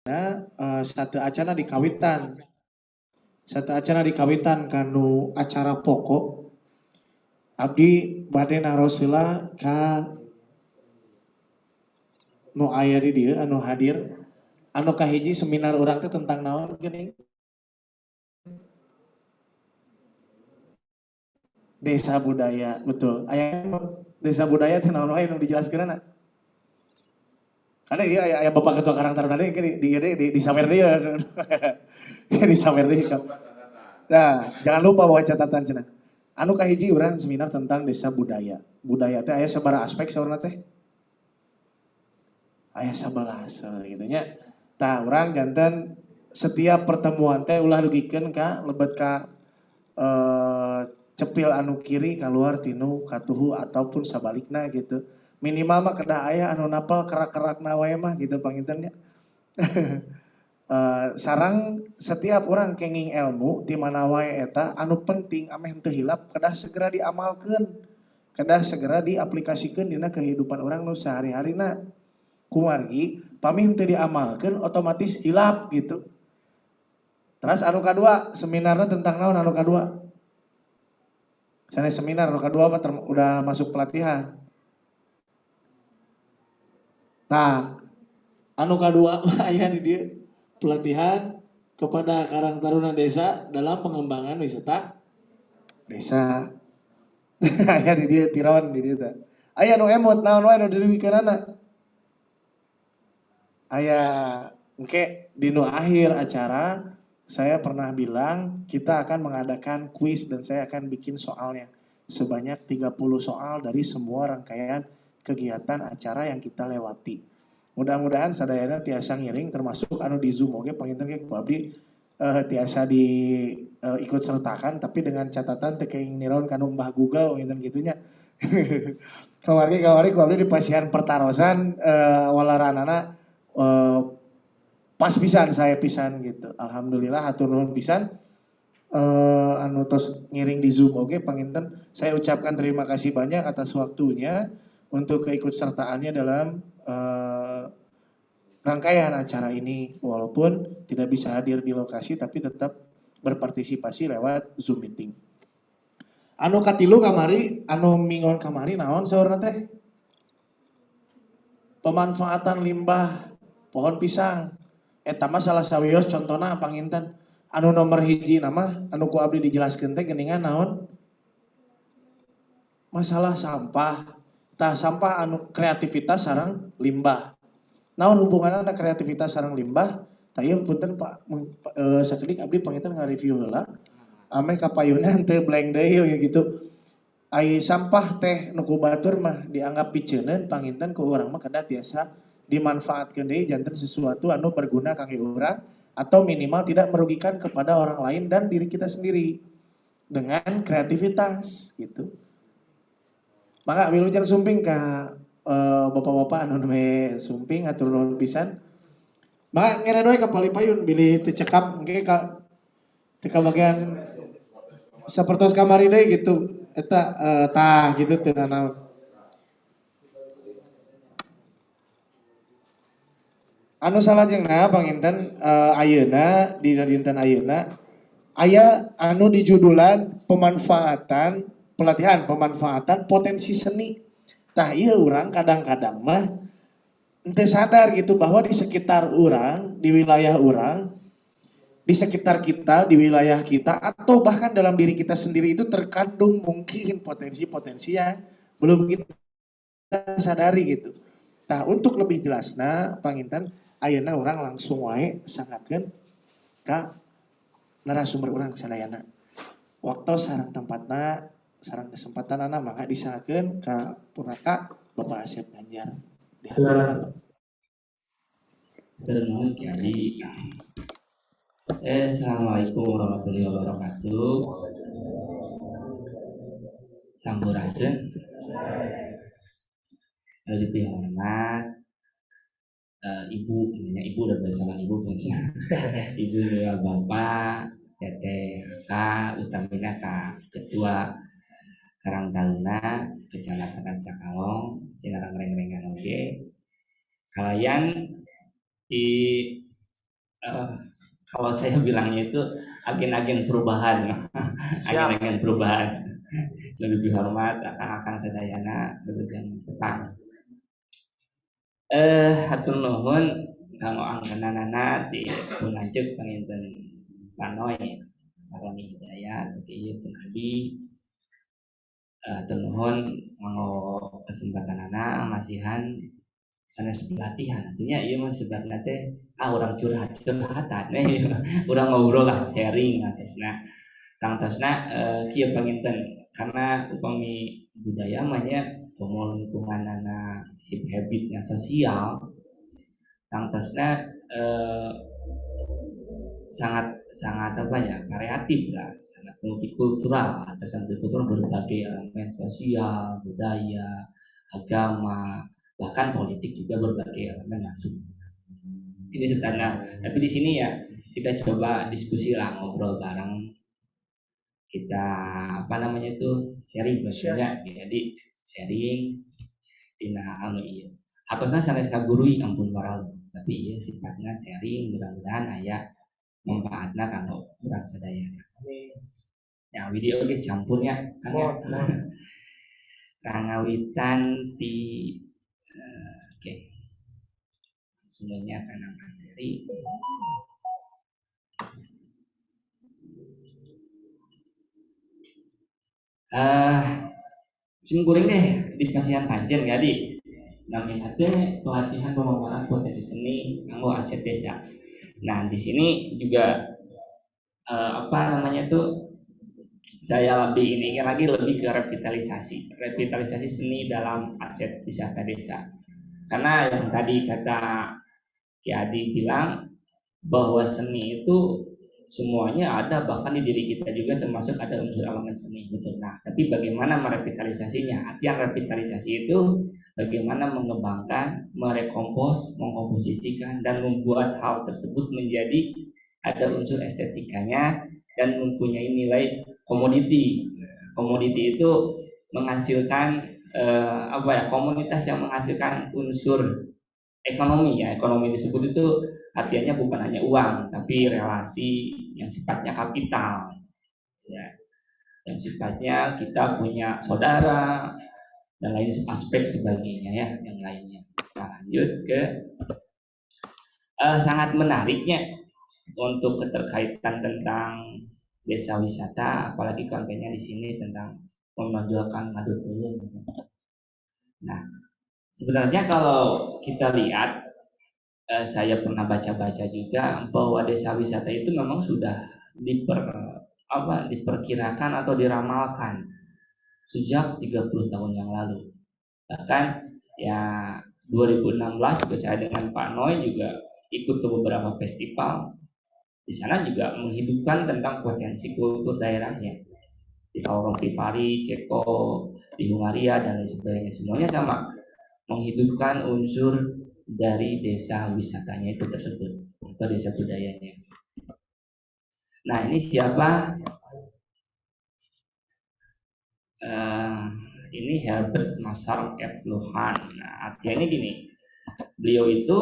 satu acara dikawitan kanu acara pokok abdi bade narosila ka nu aya di dieu anu hadir anu kahiji seminar urang teh tentang naon geuning desa budaya betul aya desa budaya teh naon wae nu dijelaskeunna karena iya aya bapak ketua Karang Taruna deui di sawer deui di sawer deui nah jangan lupa bawa catatan cenah anu kahiji urang seminar tentang desa budaya teh aya sabaraha aspek saurna teh aya 11 gitu nya tah urang janten setiap pertemuan teh ulah dugikeun ka lebet ka cepil anu kiri keluar tinu katuhu ataupun sabalikna gitu minimal mah kedah aya anu napal kerak-kerakna wae mah gitu panginten nya sarang setiap orang kenging ilmu di mana wae eta anu penting ameh teu hilap kedah segera diamalkeun kedah segera diaplikasikeun dina kehidupan orang nu sehari-harina kumargi pamih teu diamalkeun otomatis hilap gitu. Terus anu kadua seminarnya tentang naon anu kadua sanes seminar anu kadua mah udah masuk pelatihan. Nah, anu kadua mah aya di dieu pelatihan kepada Karang Taruna Desa dalam pengembangan wisata desa. Aya di dieu tiron di dieu teh. Aya nu emot naon wae nu dilibikeunana. Aya engke di nu akhir acara saya pernah bilang kita akan mengadakan kuis dan saya akan bikin soalnya sebanyak 30 soal dari semua rangkaian kegiatan acara yang kita lewati. Mudah-mudahan sadayana tiasa ngiring termasuk anu di Zoom oke panginten ge ku abdi tiasa di ikut sertakan tapi dengan catatan teu kenging niron kanu Mbah Google panginten gitunya. Kamari ku abdi di pasihan pertarosan walaranana pas pisan saya pisan gitu. Alhamdulillah hatur nuhun pisan anu tos ngiring di Zoom oke panginten saya ucapkan terima kasih banyak atas waktunya untuk keikut sertaannya dalam rangkaian acara ini walaupun tidak bisa hadir di lokasi tapi tetap berpartisipasi lewat Zoom meeting. Anu katilu kamari, anu mingon kamari naon saurna teh? Pemanfaatan limbah pohon pisang. Eta mah salah sawios contona panginten. Anu nomor hiji nama anu ku abdi dijelaskeun teh geuningan naon? Masalah sampah. Tah sampah anu kreativitas sareng limbah. Naon hubunganna kreativitas sareng limbah? Tah ieu punten Pak sakedik abdi panginten nga-review heula. Ame kapayuna teu blank deui gitu. Ai sampah teh nu ku batur mah dianggap piceuneun panginten ku urang mah kedah tiasa dimanfaatkeun deui janten sesuatu anu berguna kangge urang atau minimal tidak merugikan kepada orang lain dan diri kita sendiri dengan kreativitas gitu. Maka wilujeng sumping ka bapak-bapak anu me sumping atur nuhun pisan. Maka ngere doe ka Palipayun bilih teu cekap engke ka teu bagian sapertos kamari deui gitu. Eta tah gitu teu nanaon. Anu salajengna panginten ayeuna dina dinten ayeuna aya anu dijudulan pemanfaatan potensi seni. Tah ieu urang kadang-kadang mah henteu sadar gitu bahwa di sekitar urang, di wilayah urang, di sekitar kita, di wilayah kita atau bahkan dalam diri kita sendiri itu terkandung mungkin potensi-potensi yang belum kita sadari gitu. Nah, untuk lebih jelasna panginten ayeuna urang langsung wae sangakeun ka narasumber urang sadayana. Waktu sareng tempatna sareng kesempatanana mangga disangakeun ka Puraka Bapak Asep Ganjar. Dihaturaken, Pak. Terima kasih. Assalamualaikum warahmatullahi wabarakatuh. Sampurasun. Lebih hormat ibu, ibu dan bersama ibu ibu dan bapak, teteh kak, utamina kak ketua Karang Taruna Kecamatan Cakalong, Cikarang Rengrengan oge. Kalian di eh, kalau saya bilangnya itu agen-agen perubahan, agen-agen perubahan. Lebih hormat akan sedayana lulusan Jepang. Hatur nuhun kanggo angkenanana di punlanceuk panginten Panoy Paroni Hidayat ieu pun adi hatur nuhun kanggo kesempatanana masihan sanes pelatihan artinya ieu mah sebenarnya teh urang curhatan urang ngobrol lah sharing atosna tangtosna kieu panginten karena upami budaya mah nya lingkungan anak habitnya sosial tangtosna sangat sangat apa ya kreatif lah sangat multikultural atau multikultural berbagai elemen sosial budaya agama bahkan politik juga berbagai elemen masuk ini sederhana tapi di sini ya kita coba diskusi lah ngobrol bareng kita apa namanya itu sharing maksudnya jadi sharing tina anu ieu harusnya sanes kagurui ampun waral tapi ieu sifatnya sharing mudah-mudahan aya manfaatna kanggo urang sadayana ya video ge campurnya kan ya kangawitan ti oke semuanya kana materi Simkuring deh di kasihan panjen ya di namanya teh pelatihan pengembangan potensi seni kanggo aset desa. Nah di sini juga apa namanya tuh saya lebih ini lagi lebih ke revitalisasi seni dalam aset wisata desa. Karena yang tadi kata Ki Adi bilang bahwa seni itu semuanya ada bahkan di diri kita juga termasuk ada unsur elemen seni betul. Nah, tapi bagaimana merevitalisasinya? Artian revitalisasi itu bagaimana mengembangkan, merekompos, mengkomposisikan dan membuat hal tersebut menjadi ada unsur estetikanya dan mempunyai nilai komoditi. Komoditi itu menghasilkan apa ya komunitas yang menghasilkan unsur ekonomi ya ekonomi disebut itu artinya bukan hanya uang tapi relasi yang sifatnya kapital ya yang sifatnya kita punya saudara dan lain aspek sebagainya ya yang lainnya kita lanjut ke sangat menariknya untuk keterkaitan tentang desa wisata apalagi kontennya di sini tentang menonjolkan ngadu tulung. Nah sebenarnya kalau kita lihat saya pernah baca-baca juga bahwa desa wisata itu memang sudah diperkirakan atau diramalkan sejak 30 tahun yang lalu. Bahkan ya 2016 juga saya dengan Pak Noy juga ikut ke beberapa festival. Di sana juga menghidupkan tentang potensi kultur daerahnya. Di Kaurong Pipari, Ceko, di Hungaria dan lain sebagainya. Semuanya sama menghidupkan unsur dari desa wisatanya itu tersebut atau desa budayanya. Nah ini siapa? Ini Herbert Marshall F. Luhan. Nah, artinya gini, beliau itu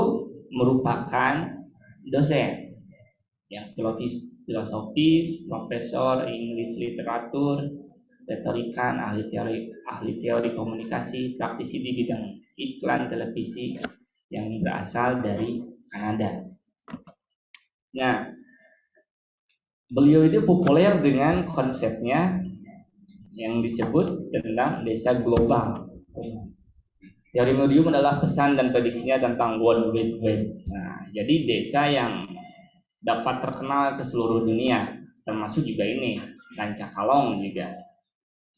merupakan dosen yang filosofis, profesor English literatur, retorikan, ahli teori komunikasi, praktisi di bidang iklan televisi yang berasal dari Kanada. Nah, beliau itu populer dengan konsepnya yang disebut tentang desa global. Teori medium adalah pesan dan prediksinya tentang World Wide Web. Nah, jadi desa yang dapat terkenal ke seluruh dunia, termasuk juga ini Rancakalong juga.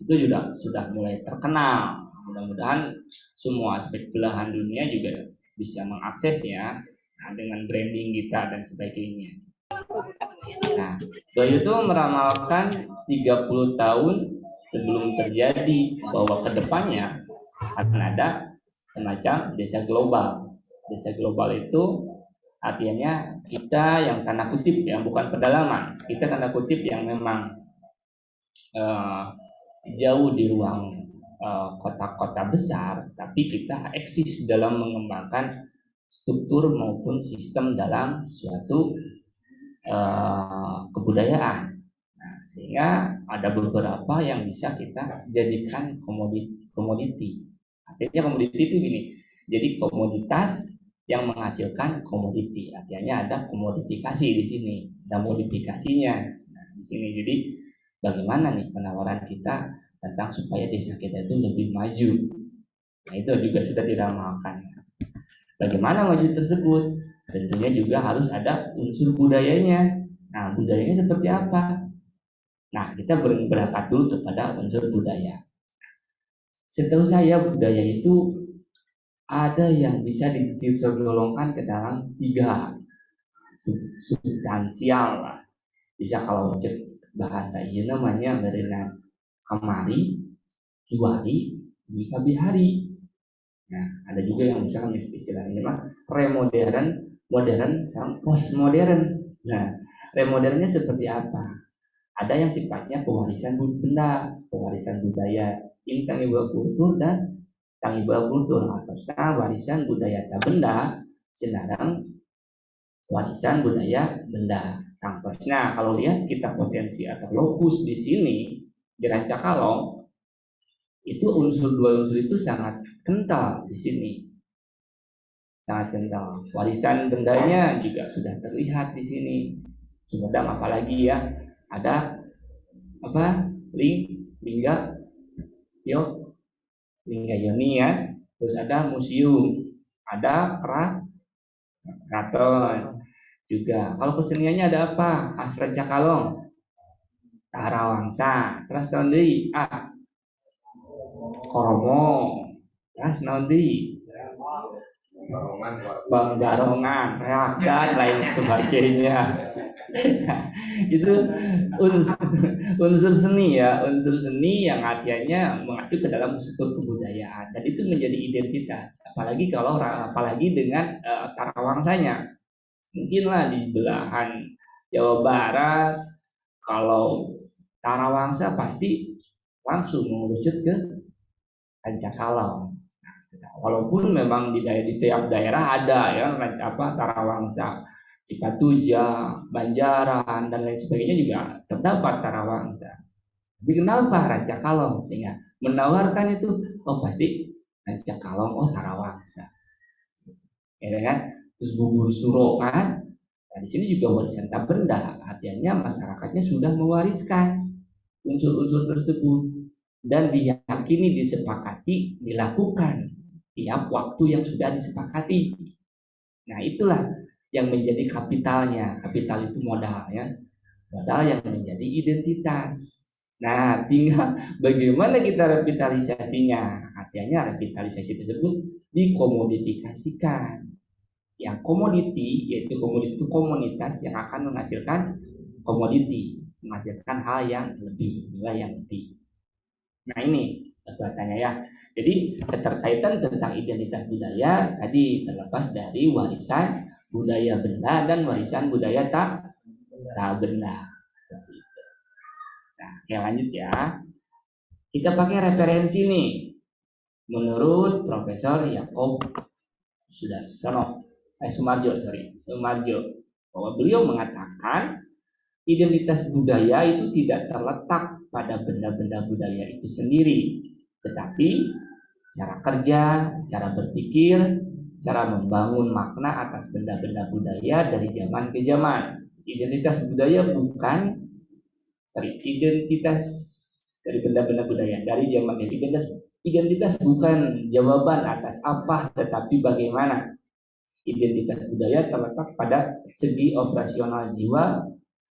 Itu juga sudah mulai terkenal. Mudah-mudahan semua aspek belahan dunia juga bisa mengakses ya dengan branding kita dan sebagainya. Nah, beliau itu meramalkan 30 tahun sebelum terjadi bahwa kedepannya akan ada semacam desa global. Desa global itu artinya kita yang tanda kutip ya bukan pedalaman, kita tanda kutip yang memang jauh di ruang kota-kota besar, tapi kita eksis dalam mengembangkan struktur maupun sistem dalam suatu kebudayaan. Nah, sehingga ada beberapa yang bisa kita jadikan komoditi. Artinya komoditi itu gini, jadi komoditas yang menghasilkan komoditi. Artinya ada komodifikasi di sini, ada modifikasinya. Nah, di sini jadi bagaimana nih penawaran kita tentang supaya desa kita itu lebih maju. Nah, itu juga sudah diramalkan. Bagaimana maju tersebut? Tentunya juga harus ada unsur budayanya. Nah, budayanya seperti apa? Nah, kita berangkat dulu kepada unsur budaya. Setahu saya budaya itu ada yang bisa digolongkan ke dalam 3 substansial lah. Bisa kalau bahasa ini namanya berenang kamari, kiwari, bihari. Nah, ada juga yang misalkan istilahnya mah remodern, modern, sekarang postmodern. Nah, remodernnya seperti apa? Ada yang sifatnya pewarisan benda, pewarisan budaya, ini tangible kultur dan tangible kultur atau warisan budaya tak benda, sedangkan warisan budaya benda. Nah, kalau lihat kita potensi atau lokus di sini di Rancakalong, itu dua unsur itu sangat kental di sini, sangat kental. Warisan bendanya juga sudah terlihat di sini. Sumedang apalagi ya, ada apa lingga yoni ya, terus ada museum, ada keraton juga. Kalau keseniannya ada apa? Khas Rancakalong, Tarawangsa, terus nanti Koromo, terus nanti Banggarongan, Reak dan lain sebagainya. Itu unsur seni ya, unsur seni yang artinya mengacu ke dalam unsur kebudayaan dan itu menjadi identitas. Apalagi dengan Tarawangsanya. Mungkinlah di belahan Jawa Barat kalau Tarawangsa pasti langsung mengerucut ke Rancakalong. Walaupun memang di tiap daerah ada ya Tarawangsa, Cipatuja, Banjaran dan lain sebagainya juga terdapat Tarawangsa. Tapi kenapa Rancakalong sehingga menawarkan itu? Oh pasti Rancakalong, oh Tarawangsa, ya kan? Terus bubur suro kan? Nah, di sini juga warisan tak benda, artinya masyarakatnya sudah mewariskan unsur-unsur tersebut dan diyakini, disepakati, dilakukan tiap waktu yang sudah disepakati. Nah itulah yang menjadi kapitalnya. Kapital itu modal ya, modal yang menjadi identitas. Nah tinggal bagaimana kita revitalisasinya. Artinya revitalisasi tersebut dikomodifikasikan. Yang komoditi yaitu komoditi itu komunitas yang akan menghasilkan komoditi, menghasilkan hal yang lebih, nilai yang lebih. Nah ini kekuatannya ya. Jadi keterkaitan tentang identitas budaya tadi terlepas dari warisan budaya benda dan warisan budaya tak benda. Nah, oke lanjut ya. Kita pakai referensi nih. Menurut Profesor Yaakob Sumarjo, bahwa beliau mengatakan identitas budaya itu tidak terletak pada benda-benda budaya itu sendiri, tetapi cara kerja, cara berpikir, cara membangun makna atas benda-benda budaya dari zaman ke zaman. Identitas budaya identitas dari benda-benda budaya dari zaman ini. Identitas bukan jawaban atas apa, tetapi bagaimana. Identitas budaya terletak pada segi operasional jiwa,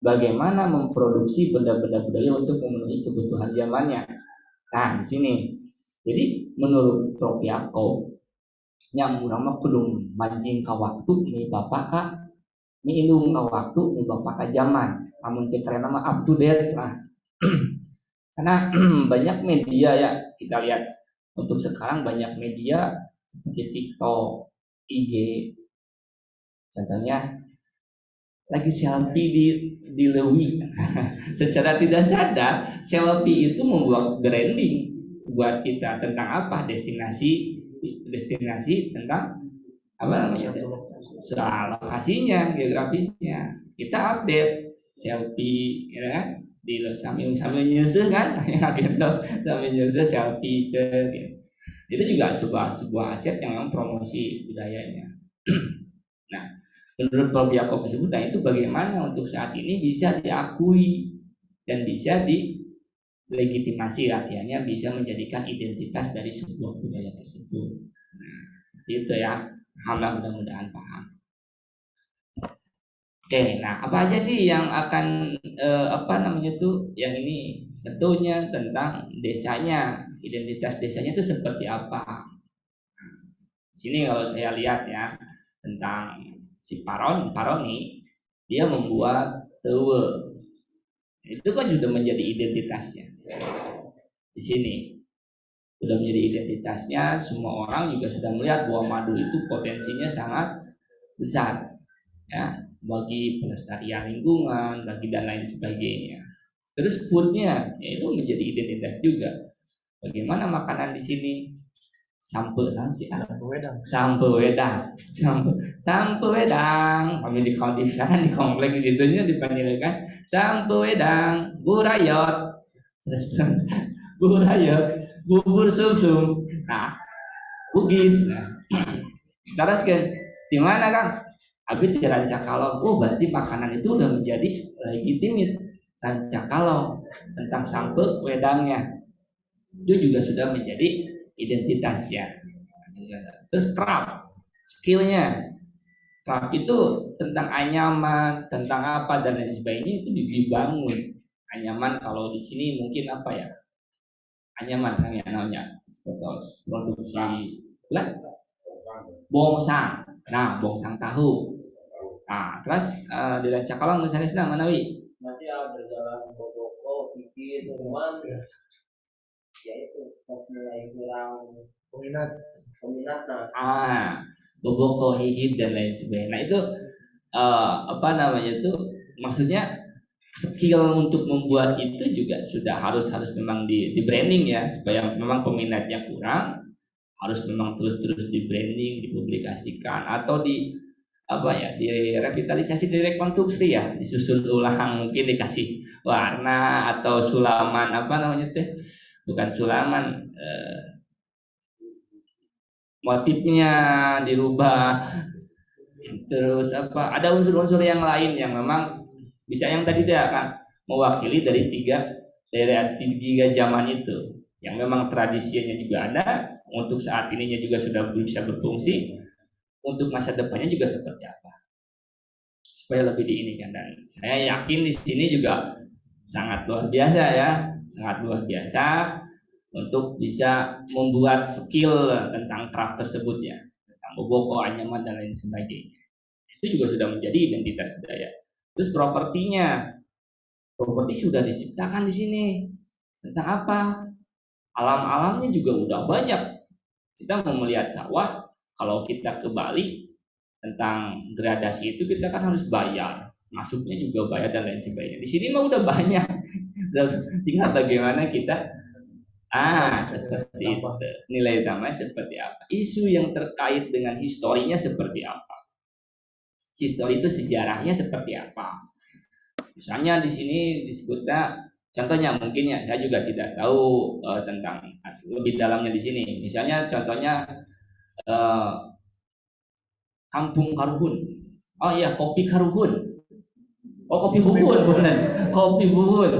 bagaimana memproduksi benda-benda budaya untuk memenuhi kebutuhan zamannya. Nah, di sini. Jadi menurut Prof. Yaakob, yang nama belum mancing ke waktu ini bapak kak, ini indung ke waktu ini bapak ke zaman. Namun cekre nama up to date lah. Karena banyak media ya, kita lihat untuk sekarang banyak media seperti TikTok, IG, contohnya lagi selfie di Lewi. Secara tidak sadar selfie itu membuat branding buat kita tentang apa, destinasi tentang apa namanya soal lokasinya, geografisnya. Kita update selfie, ya kan? Di sambil sambil nyusuh kan, gitu, sambil nyusuh selfie gitu. Itu juga sebuah aset yang memang promosi budayanya. Nah, menurut Prof. Yakob tersebut, nah itu bagaimana untuk saat ini bisa diakui dan bisa dilegitimasi, artinya bisa menjadikan identitas dari sebuah budaya tersebut. Nah, itu ya, alhamdulillah mudah-mudahan paham. Oke, nah apa aja sih yang akan apa namanya tuh yang ini tentunya tentang desanya, identitas desanya itu seperti apa. Di sini kalau saya lihat ya tentang si Paroni, dia membuat tewe. Itu kan sudah menjadi identitasnya. Di sini sudah menjadi identitasnya, semua orang juga sudah melihat bahwa madu itu potensinya sangat besar ya bagi pelestarian lingkungan, bagi dan lain sebagainya. Terus foodnya itu menjadi identitas juga. Bagaimana makanan di sini? Sampe nanti sampe wedang sampe wedang kami di misalkan di komplek gitunya dipanggilkan sampe wedang burayot burayot bubur sumsum nah bugis nah terus kan di mana kan Abi di Rancakalong berarti makanan itu udah menjadi legitimit Rancakalong tentang sampe wedangnya itu juga sudah menjadi identitasnya. Terus craft, skillnya, craft itu tentang anyaman, tentang apa dan lain sebagainya itu dibangun. Anyaman kalau di sini mungkin apa ya? Anyaman kan ya namanya, produksi bongsang. Nah, bongsang tahu. Nah, terus di Rancakalong misalnya sedang mana wi? Nanti berjalan boboko, bikin temuan. Ya itu mulai kurang peminat boboko hihit dan lain sebagainya. Nah itu apa namanya itu maksudnya skill untuk membuat itu juga sudah harus memang di branding ya supaya memang peminatnya kurang harus memang terus di branding dipublikasikan atau di apa ya direvitalisasi direkonstruksi ya disusun ulang mungkin dikasih warna atau sulaman apa namanya teh bukan sulaman motifnya dirubah terus apa ada unsur-unsur yang lain yang memang bisa yang tadi dia akan mewakili dari tiga zaman itu yang memang tradisinya juga ada untuk saat ininya juga sudah bisa berfungsi untuk masa depannya juga seperti apa supaya lebih diinikan dan saya yakin di sini juga sangat luar biasa ya sangat luar biasa untuk bisa membuat skill tentang craft tersebut ya tentang boboko, anyaman dan lain sebagainya itu juga sudah menjadi identitas budaya. Terus properti sudah diciptakan di sini tentang apa? Alam-alamnya juga udah banyak. Kita mau melihat sawah, kalau kita ke Bali tentang gradasi itu kita kan harus bayar, masuknya juga bayar dan lain sebagainya. Di sini mah udah banyak. Tinggal bagaimana kita seperti itu. Nilai tambah seperti apa? Isu yang terkait dengan historinya seperti apa? Histori itu sejarahnya seperti apa? Misalnya di sini disebutnya contohnya mungkin ya saya juga tidak tahu tentang lebih dalamnya di sini. Misalnya contohnya Kampung Karuhun. Oh iya kopi Karuhun. Oh kopi Buhun bukan? Kopi Buhun.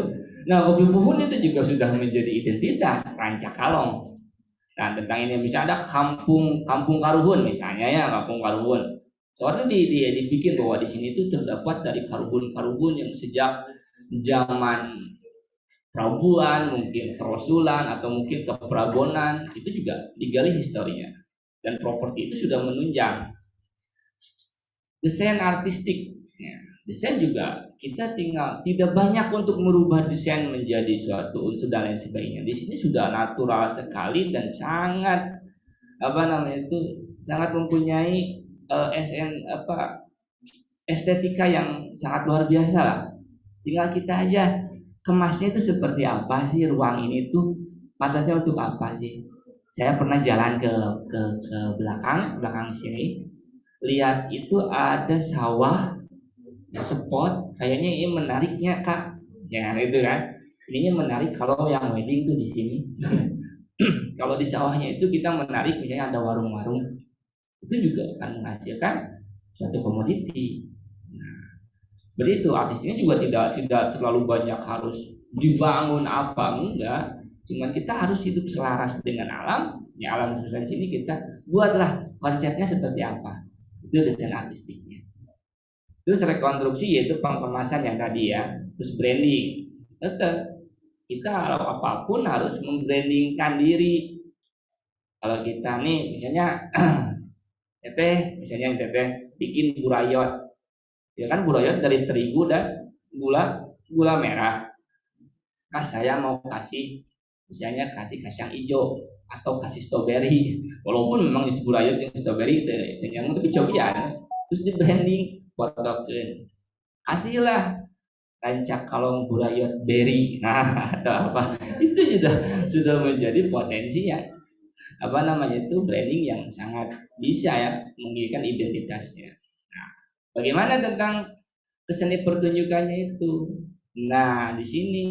Nah kopi Buhun itu juga sudah menjadi identitas Rancakalong. Nah tentang ini misalnya ada Kampung Karuhun misalnya ya Kampung Karuhun. Soalnya dipikir bahwa di sini itu terdapat dari karuhun yang sejak zaman Prabuan, mungkin Kerasulan atau mungkin Keprabonan itu juga digali historinya dan properti itu sudah menunjang desain artistik. Ya, desain juga kita tinggal tidak banyak untuk merubah desain menjadi suatu unsur dan lain sebagainya. Di sini sudah natural sekali dan sangat apa namanya itu sangat mempunyai estetika yang sangat luar biasa lah. Tinggal kita aja kemasnya itu seperti apa sih ruang ini tuh pantasnya untuk apa sih? Saya pernah jalan ke belakang di sini lihat itu ada sawah spot, kayaknya ini menariknya Kak. Ya itu kan. Ininya menarik kalau yang wedding tuh di sini. Kalau di sawahnya itu kita menarik misalnya ada warung-warung, itu juga akan menghasilkan suatu komoditi. Begitu artisnya juga tidak terlalu banyak harus dibangun apa enggak, cuman kita harus hidup selaras dengan alam. Ya alam semesta sini kita buatlah konsepnya seperti apa. Itu desain artistiknya. Terus rekonstruksi yaitu pengemasan yang tadi ya. Terus branding. Tetap kita apapun harus membrandingkan diri. Kalau kita nih misalnya teteh bikin burayot. Ya kan burayot dari terigu dan gula merah. Nah, saya mau kasih misalnya kasih kacang hijau atau kasih stroberi. Walaupun memang di burayot yang stroberi yang tapi cobian terus di branding fotokeun. Kasihlah rancak kalong burayot berry. Nah, atau apa? Itu sudah menjadi potensinya. Apa namanya itu branding yang sangat bisa ya mengikat identitasnya. Nah, bagaimana tentang keseni pertunjukannya itu? Nah, di sini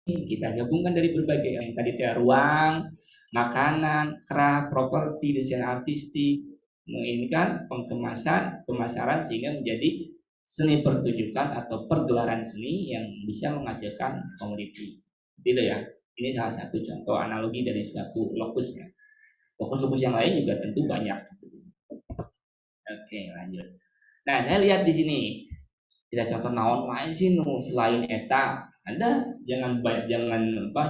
kita gabungkan dari berbagai yang tadi ruang, makanan, craft, properti, desain artistik, menginginkan pengemasan, pemasaran sehingga menjadi seni pertunjukan atau pergelaran seni yang bisa menghasilkan komoditi. Tidak ya? Ini salah satu contoh analogi dari suatu lokusnya. Lokus-lokus yang lain juga tentu banyak. Oke, lanjut. Nah, saya lihat di sini. Kita contoh naon lain sih selain eta. Anda jangan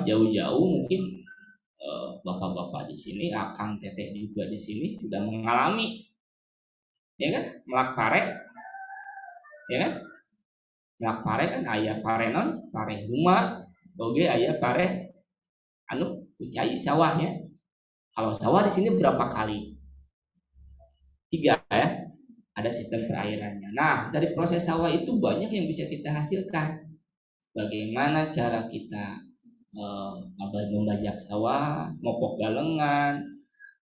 jauh-jauh mungkin bapak-bapak di sini, akang teteh juga di sini sudah mengalami, ya kan, melak pare, ya kan, melak pare kan ayah pare non, pare rumah, oke ayah pare, anu kucai sawahnya. Kalau sawah di sini berapa kali? 3 ya, ada sistem perairannya. Nah dari proses sawah itu banyak yang bisa kita hasilkan. Bagaimana cara kita membajak sawah, mopok galengan,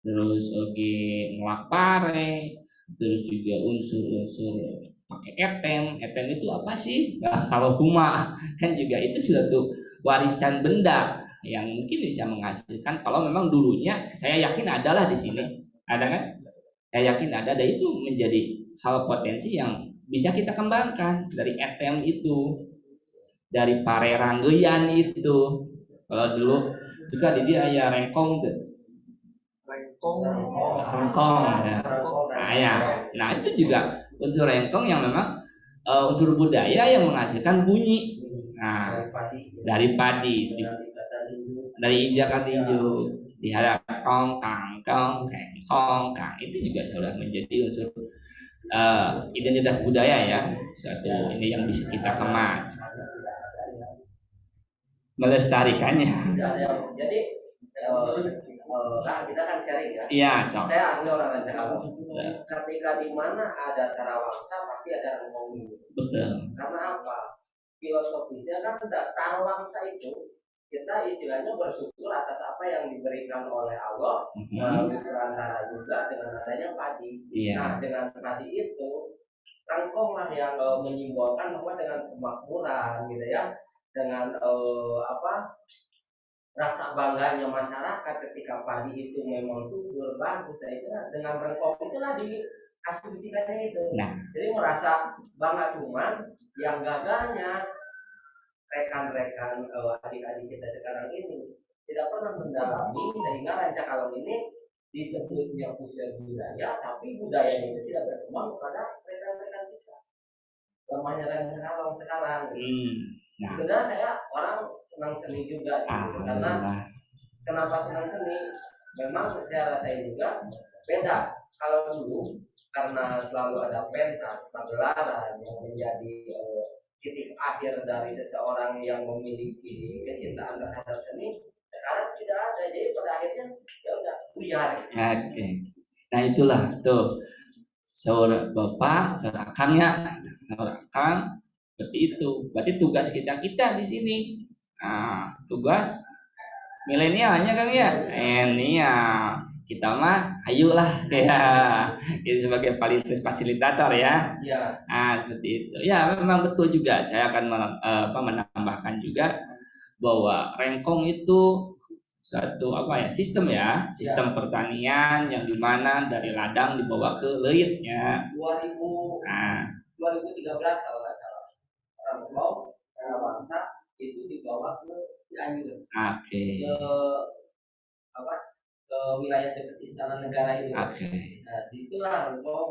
terus ngelak pare, terus juga unsur-unsur pakai etem itu apa sih? Nah, kalau huma kan juga itu suatu warisan benda yang mungkin bisa menghasilkan kalau memang dulunya saya yakin adalah di sini ada kan? Saya yakin ada dan itu menjadi hal potensi yang bisa kita kembangkan dari etem itu, dari pare ranggeyan itu. Kalau dulu juga di dia ya rengkong tuh. Rengkong ya. Nah, ya. Nah itu juga unsur rengkong yang memang unsur budaya yang menghasilkan bunyi. Nah dari padi, dari injakan tinju, dihadap kong kang kong kong kang itu juga sudah menjadi unsur identitas budaya ya, suatu ini yang bisa kita kemas, melestarikannya. Jadi kita kan sharing ya. Iya, so. Saya asli orang Jawa. Ketika di mana ada tarawangsa pasti ada rengkong. Betul. Karena apa? Filosofisnya kan tarawangsa itu kita istilahnya bersyukur atas apa yang diberikan oleh Allah melalui perantara juga dengan adanya padi. Nah dengan padi itu rengkong lah yang menyimbolkan bahwa dengan kemakmuran gitu ya, dengan rasa bangganya masyarakat ketika padi itu memang subur bagus, itu dengan rengkong itulah diasumsikannya itu. Jadi merasa bangga, cuman yang gagalnya rekan-rekan adik-adik kita sekarang ini tidak pernah mendalami sehingga Rancakalong ini disebutnya pusat budaya, tapi budayanya itu tidak berkembang kepada rekan-rekan kita. Lemahnya Rancakalong sekarang. Sebenarnya saya orang senang seni juga gitu, karena kenapa senang seni? Memang secara saya juga beda. Kalau dulu karena selalu ada pentas, pagelaran yang menjadi titik akhir dari seseorang yang memiliki kecintaan terhadap seni, sekarang tidak ada. Jadi pada akhirnya ya udah buyar. Oke. Nah itulah tuh saudara bapak, saudara akangnya, saudara akang seperti itu. Berarti tugas kita di sini. Nah tugas milenialnya kan ya, kita mah ayolah ya kita sebagai fasilitator ya. Iya. Nah, seperti itu. Ya, memang betul juga. Saya akan menambahkan juga bahwa Rengkong itu satu sistem pertanian yang dimana dari ladang dibawa ke leitnya. 2013 kalau nggak salah. Orang Pulau Tanah Bangsa itu dibawa ke Cianjur. Oke. Ke wilayah dekat Istana Negara ini. Nah, itulah Rengkong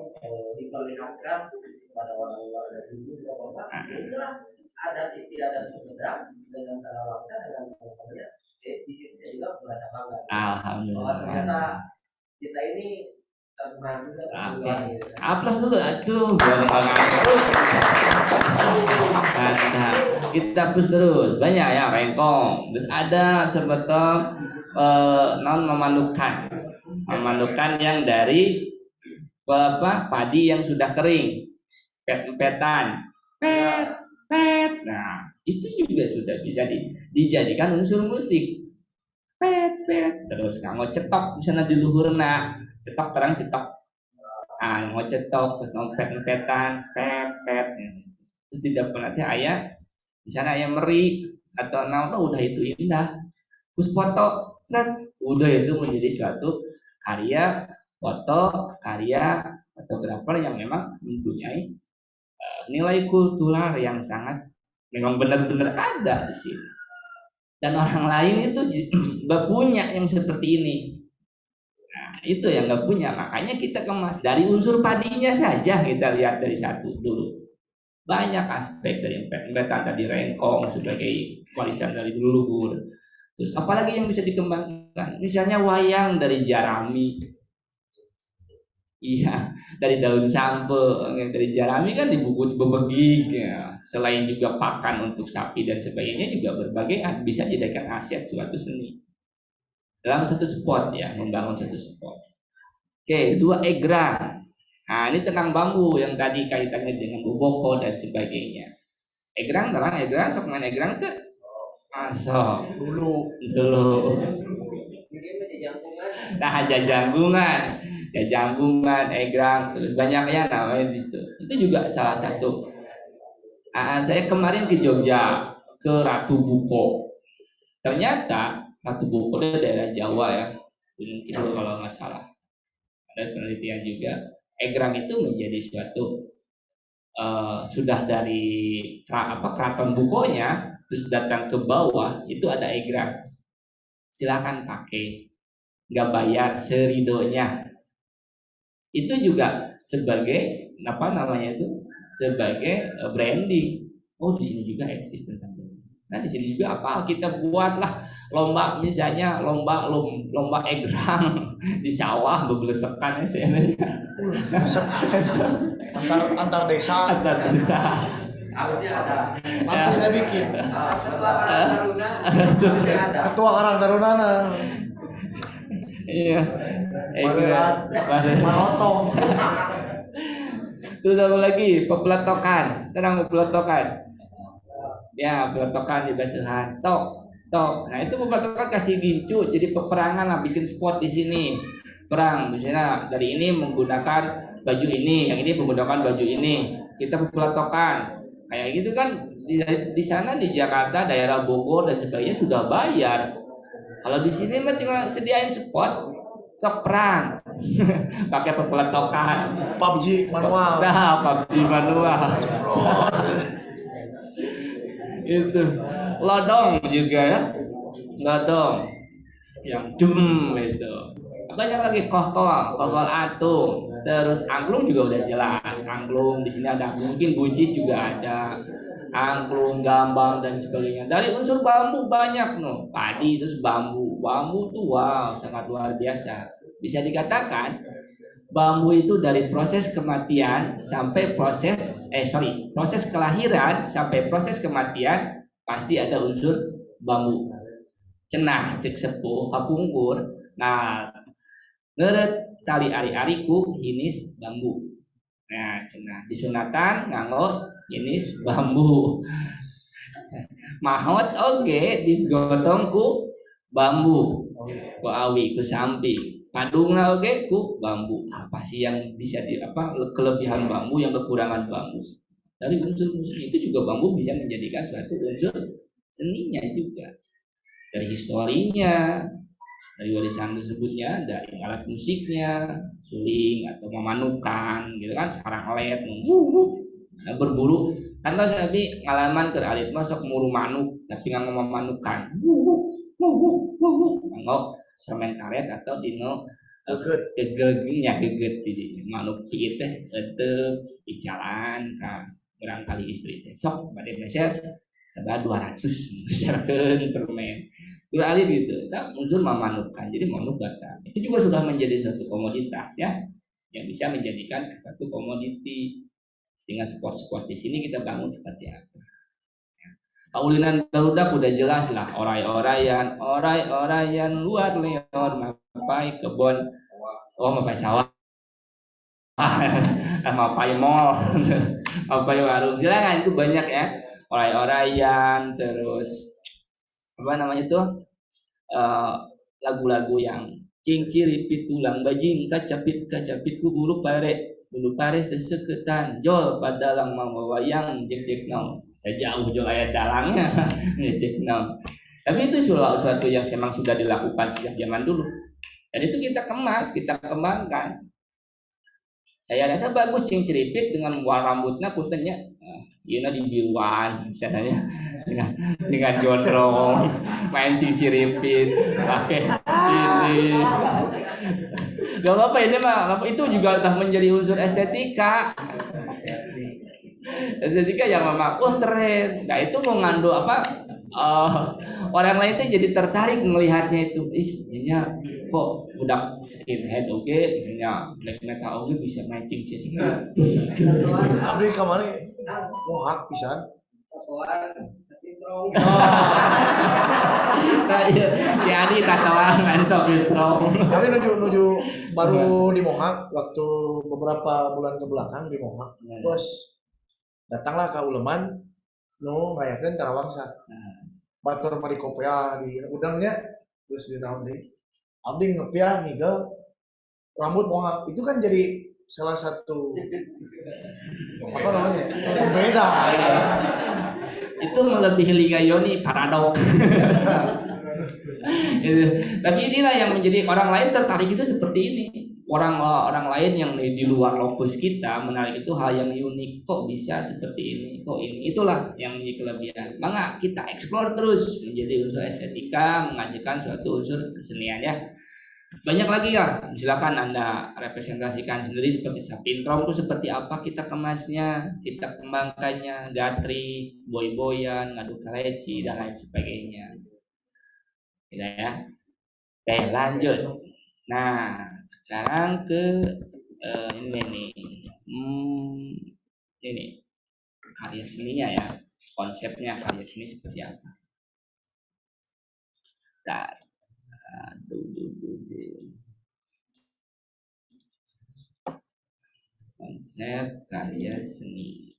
diperlihatkan kepada orang-orang dari dulu bahwa itulah adat istiadat Sumedang dengan Tanah Bangsa dengan teman-temannya di sini juga merasa bangga. Alhamdulillah. Bahwa ternyata kita ini terkenal juga. Aplas dulu aduh. Kita terus banyak ya Rengkong. Terus ada sebetulnya memanukan yang dari padi yang sudah kering, pet-petan, pet. Nah, itu juga sudah bisa dijadikan unsur musik. Pet. Terus kamu cetok misalnya di luhurna, cetok terang cetok. Mau cetok terus mau pet-petan, pet. Terus tidak pernah ayah di sana ayah meri atau udah itu indah. Terus foto udah itu menjadi suatu karya fotografer yang memang mempunyai nilai kultural yang sangat memang benar-benar ada di sini. Dan orang lain itu nggak punya yang seperti ini. Nah, itu yang nggak punya, makanya kita kemas dari unsur padinya saja. Kita lihat dari satu dulu. Banyak aspek dari pet-petan tadi Rengkong sebagai warisan dari leluhur. Terus apalagi yang bisa dikembangkan? Misalnya wayang dari jarami. Iya, dari daun sampe, dari jarami kan dibungkus bebegik ya. Selain juga pakan untuk sapi dan sebagainya juga berbagai bisa dijadikan aset suatu seni. Dalam satu spot ya, membangun satu spot. Oke, 2 egrang. Nah, ini tenang bambu yang tadi kaitannya dengan boboko dan sebagainya. Egrang, sok main egrang ke masuk dulu. Nah, jajanggungan, egrang, terus banyaknya namanya itu. Itu juga salah satu. Saya kemarin ke Jogja, ke Ratu Buko. Ternyata Ratu Buko itu daerah Jawa ya, Gunung Kidul kalau nggak salah. Ada penelitian juga. Egrang itu menjadi suatu sudah dari keraton Bukonya. Terus datang ke bawah itu ada egrang, silakan pakai, nggak bayar, seridonya. Itu juga sebagai sebagai branding. Oh, di sini juga eksis tentang ini. Nah, di sini juga kita buatlah lomba, misalnya lomba egrang di sawah bebelesekan ya antar desa. Nanti saya bikin ketua Karang Taruna. Iya. Manotong. Terus apa lagi? Pepeletokan. Ya, peletokan di basuhan. Tok. Nah, itu pepeletokan kasih gincu. Jadi peperangan lah, bikin spot di sini. Perang, misalnya dari ini menggunakan baju ini, yang ini menggunakan baju ini. Kita pepeletokan. Kayak gitu kan di sana di Jakarta, daerah Bogor dan sebagainya sudah bayar. Kalau di sini mah tinggal sediain spot, sok perang, pakai pepeletokan. PUBG manual. Nah, PUBG manual. Itu lodong juga ya, lodong yang itu. Banyak lagi kokol atung. Terus angklung juga udah jelas. Angklung di sini ada, mungkin buncis juga ada. Angklung, gambang dan sebagainya. Dari unsur bambu banyak padi terus bambu. Bambu tuh sangat luar biasa. Bisa dikatakan bambu itu dari proses kematian sampai proses kelahiran sampai proses kematian pasti ada unsur bambu. Cenah cek sepuh kapungkur. Nah, ngeret tali ari-ariku hinis bambu. Nah, cenah disunatan nganggo hinis bambu. Mahot oge digotong ku bambu. Ku awi ku sampi. padungna oke ku bambu. Apa sih yang bisa kelebihan bambu, yang kekurangan bambu? Dari unsur-unsur itu juga bambu bisa menjadikan suatu unsur seninya juga. Dari historinya, dari warisan tersebutnya, dari alat musiknya, suling atau memanukan, gitu kan, sarang alet, berburu. Kan tahu tapi ngalaman ke alit masuk muru manuk, tapi nggak mau memanukan, nggak permen karet atau dino gegegnya geget jadi manuk itu itu di jalan kan barangkali istri sok pada meser ada 200 misalkan permen beralih gitu tak unsur memanukan jadi manukan itu juga sudah menjadi suatu komoditas ya yang bisa menjadikan satu komoditi dengan spot-spot di sini kita bangun seperti apa. Kaulinan barudak udah jelas lah oray-orayan luar leor mapai kebon mapai sawah mapai mall mapai warung silakan itu banyak ya oray-orayan terus apa namanya tuh lagu-lagu yang cingciripit tulang bajing kacapit ku bulu pare seseketan jol padalang mau wayang jek nong jauh jol ayat dalangnya jek nong tapi itu suatu yang memang sudah dilakukan sejak zaman dulu dan itu kita kemas kita kembangkan saya rasa bagus cingciripit dengan warna rambutnya puntennya ini di biruan misalnya dengan gondrong main cingciripit pakai ini gak apa-apa ini mah itu juga telah menjadi unsur estetika yang memang keren nah itu mengandung apa orang lain itu jadi tertarik melihatnya itu istilahnya kok budak skinhead oke nya black metal oke bisa main cingciripit abdi kamari mohak pisan nah, ya Adi tatoan main sopitron. Kami nuju baru di Mohak waktu beberapa bulan ke belakang di Mohak. Bos datanglah ke Uleman nu ngayakeun Tarawangsa. Batur mari kopea di udangnya terus di naon deui. Abdi ngepia ngigel rambut Mohak itu kan jadi salah satu apa namanya? Pembeda. Itu melebihi Liga Yoni paradok. Tapi inilah yang menjadi orang lain tertarik itu seperti ini. Orang lain yang di luar lokus kita menarik itu hal yang unik. Kok bisa seperti ini? Kok ini? Itulah yang menjadi kelebihan. Maka kita eksplor terus menjadi unsur estetika, menghasilkan suatu unsur kesenian ya. Banyak lagi ya, silakan Anda representasikan sendiri seperti sapintrom itu seperti apa kita kemasnya, kita kembangkannya, gatri, boy-boyan, ngadu kaleci dan lain sebagainya. Gitu ya. Oke, lanjut. Nah, sekarang ke ini nih. Ini karya seninya ya. Konsepnya karya seni seperti apa? Konsep karya seni.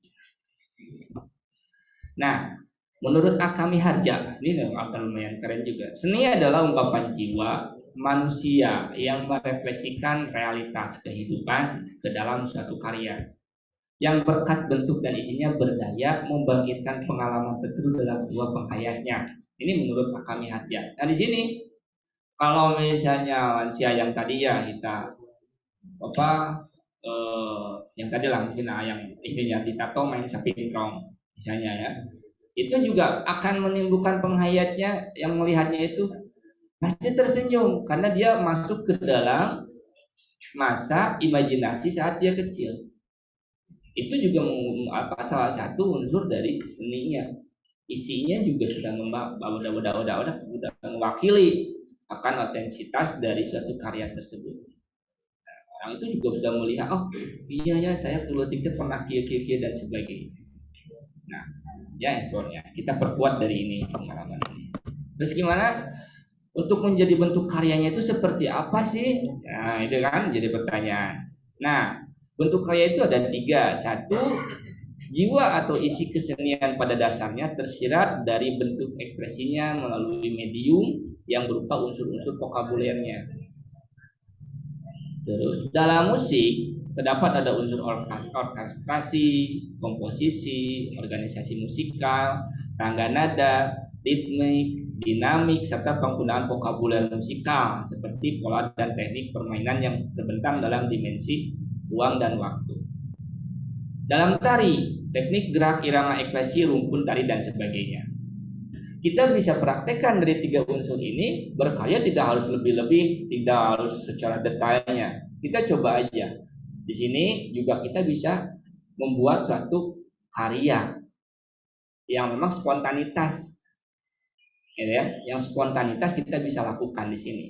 Nah, menurut Akami Harja, ini akan lumayan keren juga. Seni adalah ungkapan jiwa manusia yang merefleksikan realitas kehidupan ke dalam suatu karya. Yang berkat bentuk dan isinya berdaya membangkitkan pengalaman tertentu dalam dua penghayatnya. Ini menurut Akami Harja. Nah, di sini kalau misalnya lansia yang tadi ya kita yang tadi lah mungkin yang intinya ditato main sapintrom misalnya ya itu juga akan menimbulkan penghayatnya yang melihatnya itu pasti tersenyum karena dia masuk ke dalam masa imajinasi saat dia kecil itu juga salah satu unsur dari seninya isinya juga sudah mewakili akan otentitas dari suatu karya tersebut. Nah, orang itu juga sudah melihat, oh iya ya saya dulu tiktok pernah kia dan sebagainya. Nah, ya eksplornya kita perkuat dari ini pengalaman ini. Terus gimana untuk menjadi bentuk karyanya itu seperti apa sih? Nah itu kan jadi pertanyaan. Nah bentuk karya itu ada 3. 1, jiwa atau isi kesenian pada dasarnya tersirat dari bentuk ekspresinya melalui medium yang berupa unsur-unsur vokabulernya. Terus dalam musik terdapat ada unsur orkestrasi, komposisi, organisasi musikal, tangga nada, ritmik, dinamik, serta penggunaan vokabuler musikal seperti pola dan teknik permainan yang terbentang dalam dimensi ruang dan waktu. Dalam tari, teknik gerak, irama, ekspresi, rumpun tari, dan sebagainya. Kita bisa praktekkan dari 3 unsur ini, berkarya tidak harus lebih-lebih, tidak harus secara detailnya. Kita coba aja. Di sini juga kita bisa membuat suatu karya yang memang spontanitas, ya, yang spontanitas kita bisa lakukan di sini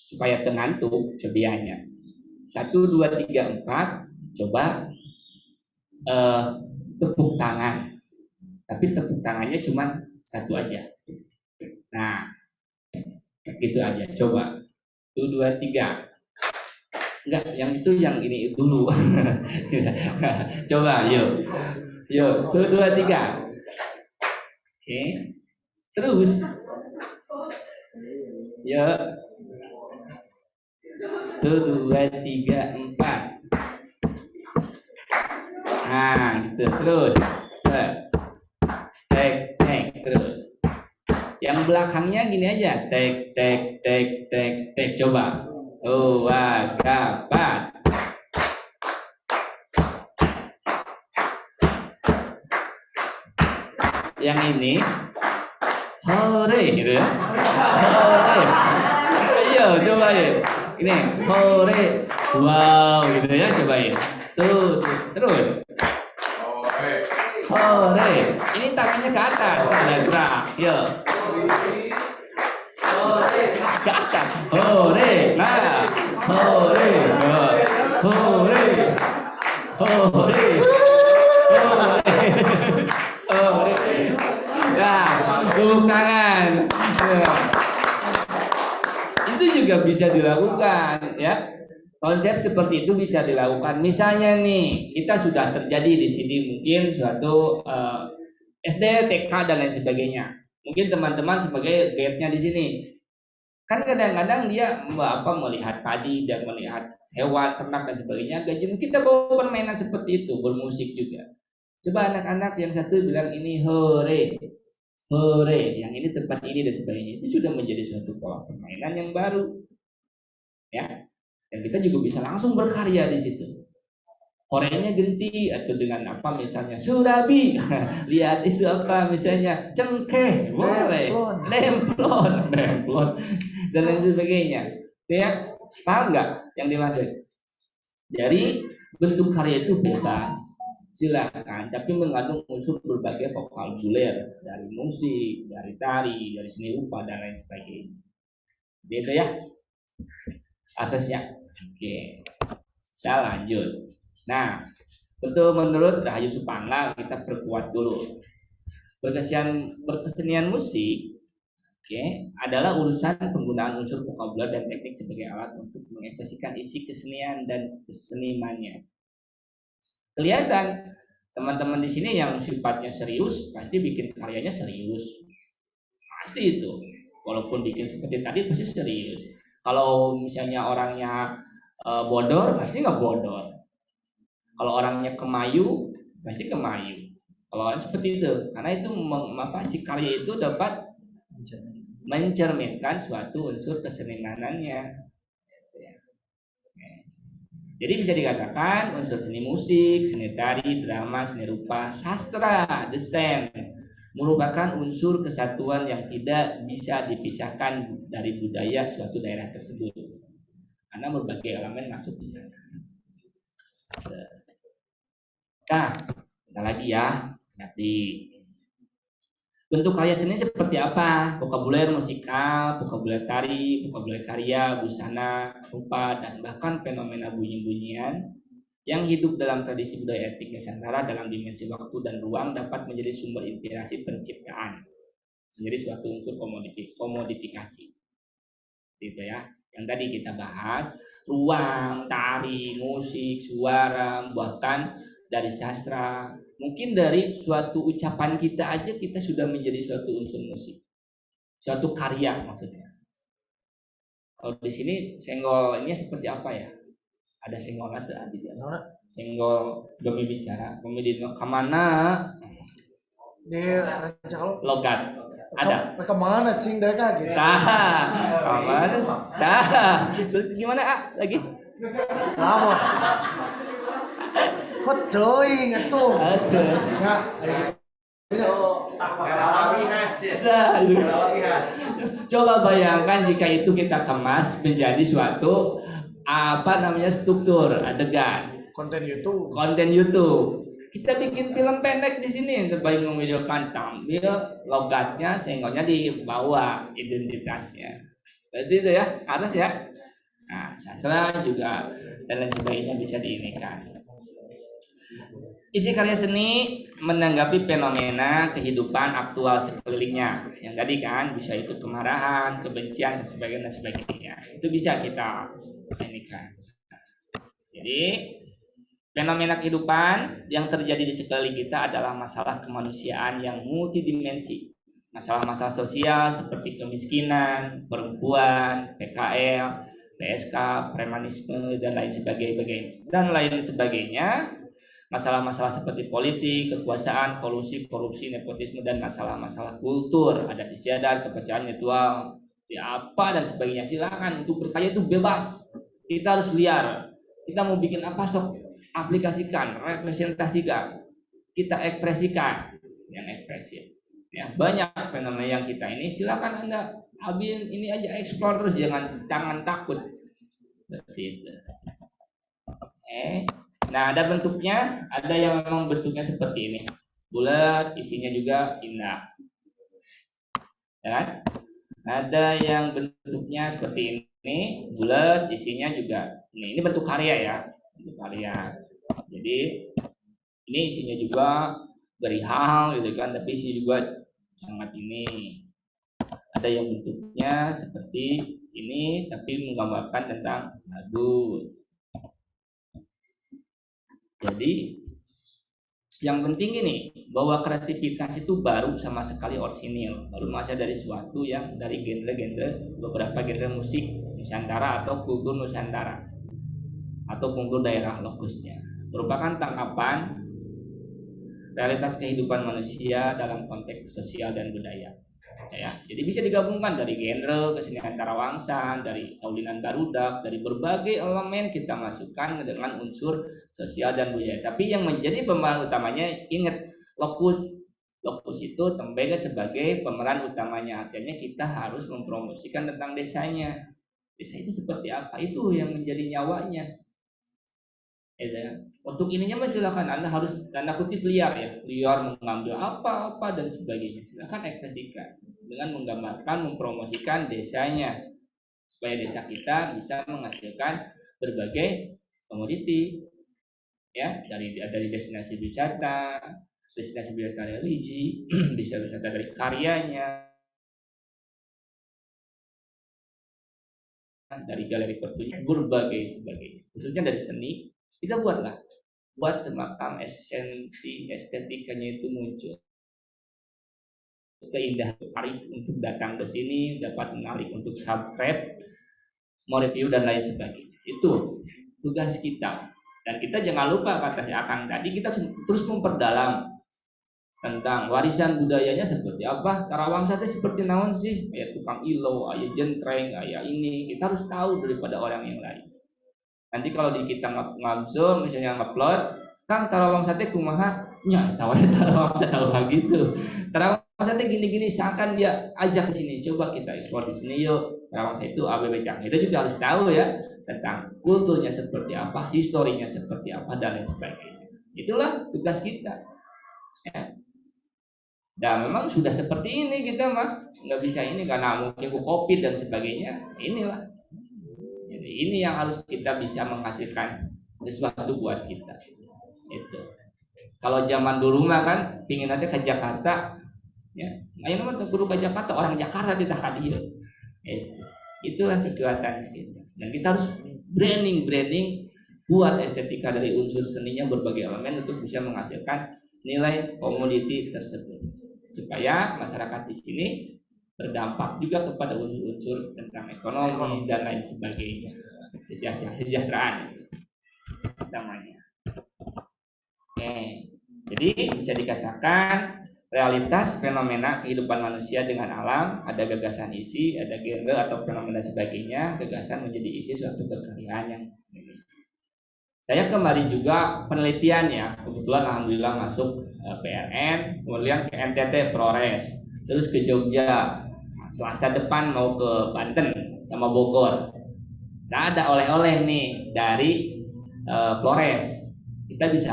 supaya tenantu cobianya. 1, 2, 3, 4, coba tepuk tangan, tapi tepuk tangannya cuma 1 aja. Nah, gitu aja. Coba 1, 2, 3. Enggak, yang itu yang ini dulu. Coba, yuk. Yuk, 1, 2, 3. Oke. Terus. Yuk. 1, 2, 3, 4. Nah, gitu. Terus. Tek, terus. Yang belakangnya gini aja. Tek, tek, tek, tek, tek. Coba. 2, 3, 4. Yang ini hore gitu ya. Hore. Ayo cobain. Ini hore. Wow gitu ya, cobain. Tuh, terus. Hore. Ini tangannya ke atas. Ada gerak. Yuk. Ke atas. Hore. Nah. Hore. Hore. Hore. Hore. Nah, tepuk tangan. Itu juga bisa dilakukan, ya. Konsep seperti itu bisa dilakukan. Misalnya nih, kita sudah terjadi di sini mungkin suatu SD, TK dan lain sebagainya. Mungkin teman-teman sebagai guide-nya di sini. Kan kadang-kadang dia melihat padi dan melihat hewan, ternak dan sebagainya. Kita bawa permainan seperti itu, bermusik juga. Coba anak-anak yang satu bilang ini hore, hore, yang ini tempat ini dan sebagainya. Itu sudah menjadi suatu pola permainan yang baru, ya. Dan kita juga bisa langsung berkarya di situ. Horenya genti atau dengan apa misalnya surabi, lihat itu apa misalnya cengkeh, boleh, demplon, dan lain sebagainya. Ya, paham nggak yang dimaksud? Jadi bentuk karya itu bebas, silakan, tapi mengandung unsur berbagai vokabuler dari musik, dari tari, dari seni rupa dan lain sebagainya. Gitu ya. Atasnya. Oke. Kita lanjut. Nah, betul menurut Rahayu Supangga kita perkuat dulu. Berkesenian musik, adalah urusan penggunaan unsur vokabuler dan teknik sebagai alat untuk mengekspresikan isi kesenian dan kesenimannya. Kelihatan teman-teman di sini yang sifatnya serius pasti bikin karyanya serius. Pasti itu. Walaupun bikin seperti tadi pasti serius. Kalau misalnya orangnya bodor, pasti nggak bodor. Kalau orangnya kemayu, pasti kemayu. Kalau orang seperti itu, karena itu si karya itu dapat mencerminkan suatu unsur kesenianannya. Jadi bisa dikatakan unsur seni musik, seni tari, drama, seni rupa, sastra, desain merupakan unsur kesatuan yang tidak bisa dipisahkan dari budaya suatu daerah tersebut. Karena berbagai elemen masuk di sana. Nah, kita lagi ya. Nanti bentuk karya seni seperti apa? Vokabuler musikal, vokabuler tari, vokabuler karya, busana, rupa, dan bahkan fenomena bunyi-bunyian yang hidup dalam tradisi budaya etnik Nusantara dalam dimensi waktu dan ruang dapat menjadi sumber inspirasi penciptaan, menjadi suatu unsur komodifikasi. Gitu ya. Yang tadi kita bahas, ruang, tari, musik, suara, bahkan dari sastra, mungkin dari suatu ucapan kita aja kita sudah menjadi suatu unsur musik, suatu karya maksudnya. Kalau di sini senggolnya seperti apa ya? Ada senggol ada di dalam. Senggol demi bicara, kemudian kemana? Di Rancakalo. Logat. Ada. Kemana sih mereka gitu? Kemana? Gimana lagi? Namun. Kok teuing atuh? Ya, Coba bayangkan jika itu kita kemas menjadi suatu struktur adegan konten YouTube. Kita bikin film pendek di sini yang terbaik memvideokan tampil logatnya, senggolnya dibawa identitasnya. Berarti itu ya, harus ya. Nah, sastra juga dan lain sebagainya bisa diinikan. Isi karya seni menanggapi fenomena kehidupan aktual sekelilingnya. Yang tadi kan bisa itu kemarahan, kebencian dan sebagainya. Itu bisa kita inikan. Jadi fenomena kehidupan yang terjadi di sekeliling kita adalah masalah kemanusiaan yang multidimensi. Masalah-masalah sosial seperti kemiskinan, perempuan, PKL, PSK, premanisme dan lain sebagainya. Masalah-masalah seperti politik, kekuasaan, korupsi, nepotisme dan masalah-masalah kultur, adat istiadat, kepercayaan ritual, dan sebagainya. Silakan untuk berkarya itu bebas. Kita harus liar. Kita mau bikin apa sok aplikasikan, representasikan, kita ekspresikan yang ekspresif. Ya, banyak fenomena yang kita ini silakan Anda ambil ini aja, eksplor terus, jangan takut. Seperti itu. Nah, ada bentuknya, ada yang memang bentuknya seperti ini. Bulat, isinya juga indah. Ya kan? Ada yang bentuknya seperti ini, bulat, isinya juga ini. Ini bentuk karya ya. Bentuk karya. Jadi ini isinya juga berihal gitu kan, tapi isinya juga sangat ini. Ada yang bentuknya seperti ini tapi menggambarkan tentang bagus. Jadi yang penting ini bahwa kreativitas itu baru sama sekali orisinil, baru masih dari suatu yang dari beberapa genre musik Nusantara atau kultur Nusantara atau kultur daerah lokusnya, merupakan tangkapan realitas kehidupan manusia dalam konteks sosial dan budaya. Ya, jadi bisa digabungkan dari genre kesenian tarawangsan, dari kaulinan barudak, dari berbagai elemen kita masukkan dengan unsur sosial dan budaya. Tapi yang menjadi pemeran utamanya, ingat, lokus itu tembaga sebagai pemeran utamanya. Artinya kita harus mempromosikan tentang desanya. Desa itu seperti apa? Itu yang menjadi nyawanya. Untuk ininya silakan Anda harus tanda kutip liar ya, liar mengambil apa-apa dan sebagainya. Silakan ekspresikan dengan menggambarkan, mempromosikan desanya supaya desa kita bisa menghasilkan berbagai komoditi ya, dari destinasi wisata religi, bisa wisata dari karyanya, dari galeri pertunjukan, berbagai sebagainya, khususnya dari seni. Kita buat semacam esensi estetikanya itu muncul, keindahan, menarik untuk datang ke sini, dapat menarik untuk subscribe, mau review dan lain sebagainya. Itu tugas kita. Dan kita jangan lupa, kata Akang tadi, kita terus memperdalam tentang warisan budayanya seperti apa. Tarawangsa itu seperti naon sih? Kayak tukang ilo, aya jentreng, aya ini. Kita harus tahu daripada orang yang lain. Nanti kalau di kita ngabsul, misalnya ngupload, Kang Tarawangsa teh kumaha? Nya, Tarawangsa tahu gitu. Tarawangsa teh gini-gini, seakan dia ajak ke sini. Coba kita ekspor di sini yuk. Tarawangsa itu ABBCang. Kita juga harus tahu ya tentang kulturnya seperti apa, historinya seperti apa dan lain sebagainya. Itulah tugas kita. Ya. Dan memang sudah seperti ini kita mah nggak bisa ini karena mungkin COVID dan sebagainya. Inilah. Jadi ini yang harus kita bisa menghasilkan sesuatu buat kita. Itu. Kalau zaman dulu mah kan pingin aja ke Jakarta, ya. Ayo nama guru ke Jakarta, orang Jakarta tidak hadir. Itulah kekuatannya kita. Dan kita harus branding buat estetika dari unsur seninya berbagai elemen untuk bisa menghasilkan nilai komoditi tersebut supaya masyarakat di sini berdampak juga kepada unsur-unsur tentang ekonomi dan lain sebagainya, kesejahteraan namanya. Oke, jadi bisa dikatakan realitas fenomena kehidupan manusia dengan alam, ada gagasan isi, ada genre atau fenomena sebagainya, gagasan menjadi isi suatu kekaryaan yang saya kembali juga penelitian ya, kebetulan alhamdulillah masuk PRN, kemudian ke NTT Flores, terus ke Jogja, Selasa depan mau ke Banten sama Bogor. Nah, ada oleh-oleh nih dari Flores, kita bisa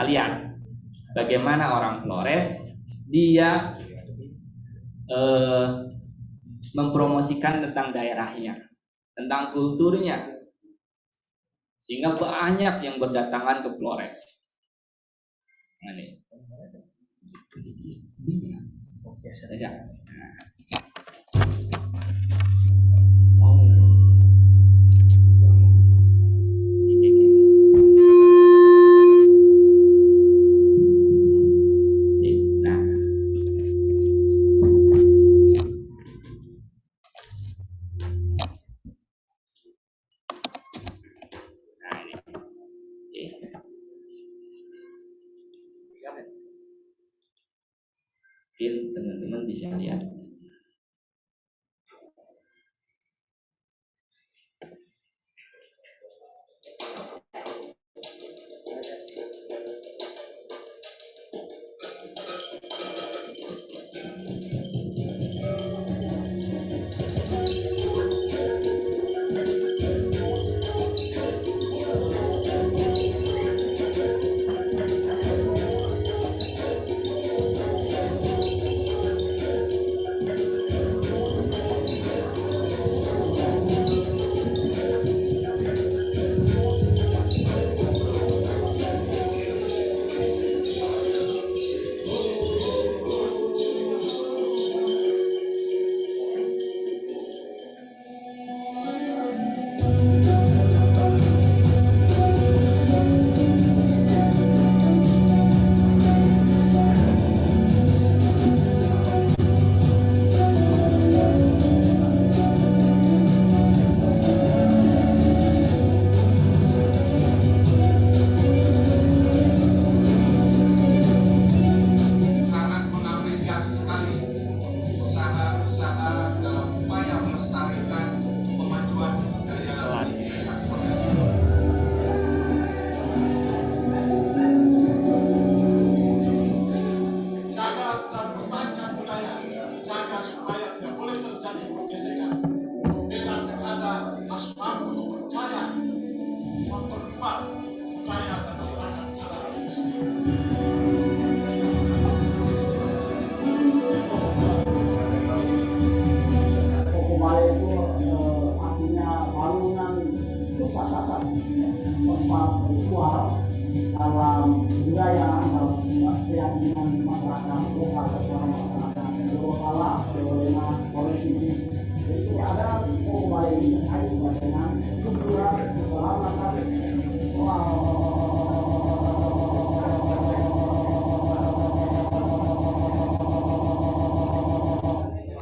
lihat bagaimana orang Flores dia mempromosikan tentang daerahnya, tentang kulturnya, sehingga banyak yang berdatangan ke Flores. Nah, ini. Oke, Saja. Mungkin teman-teman bisa lihat.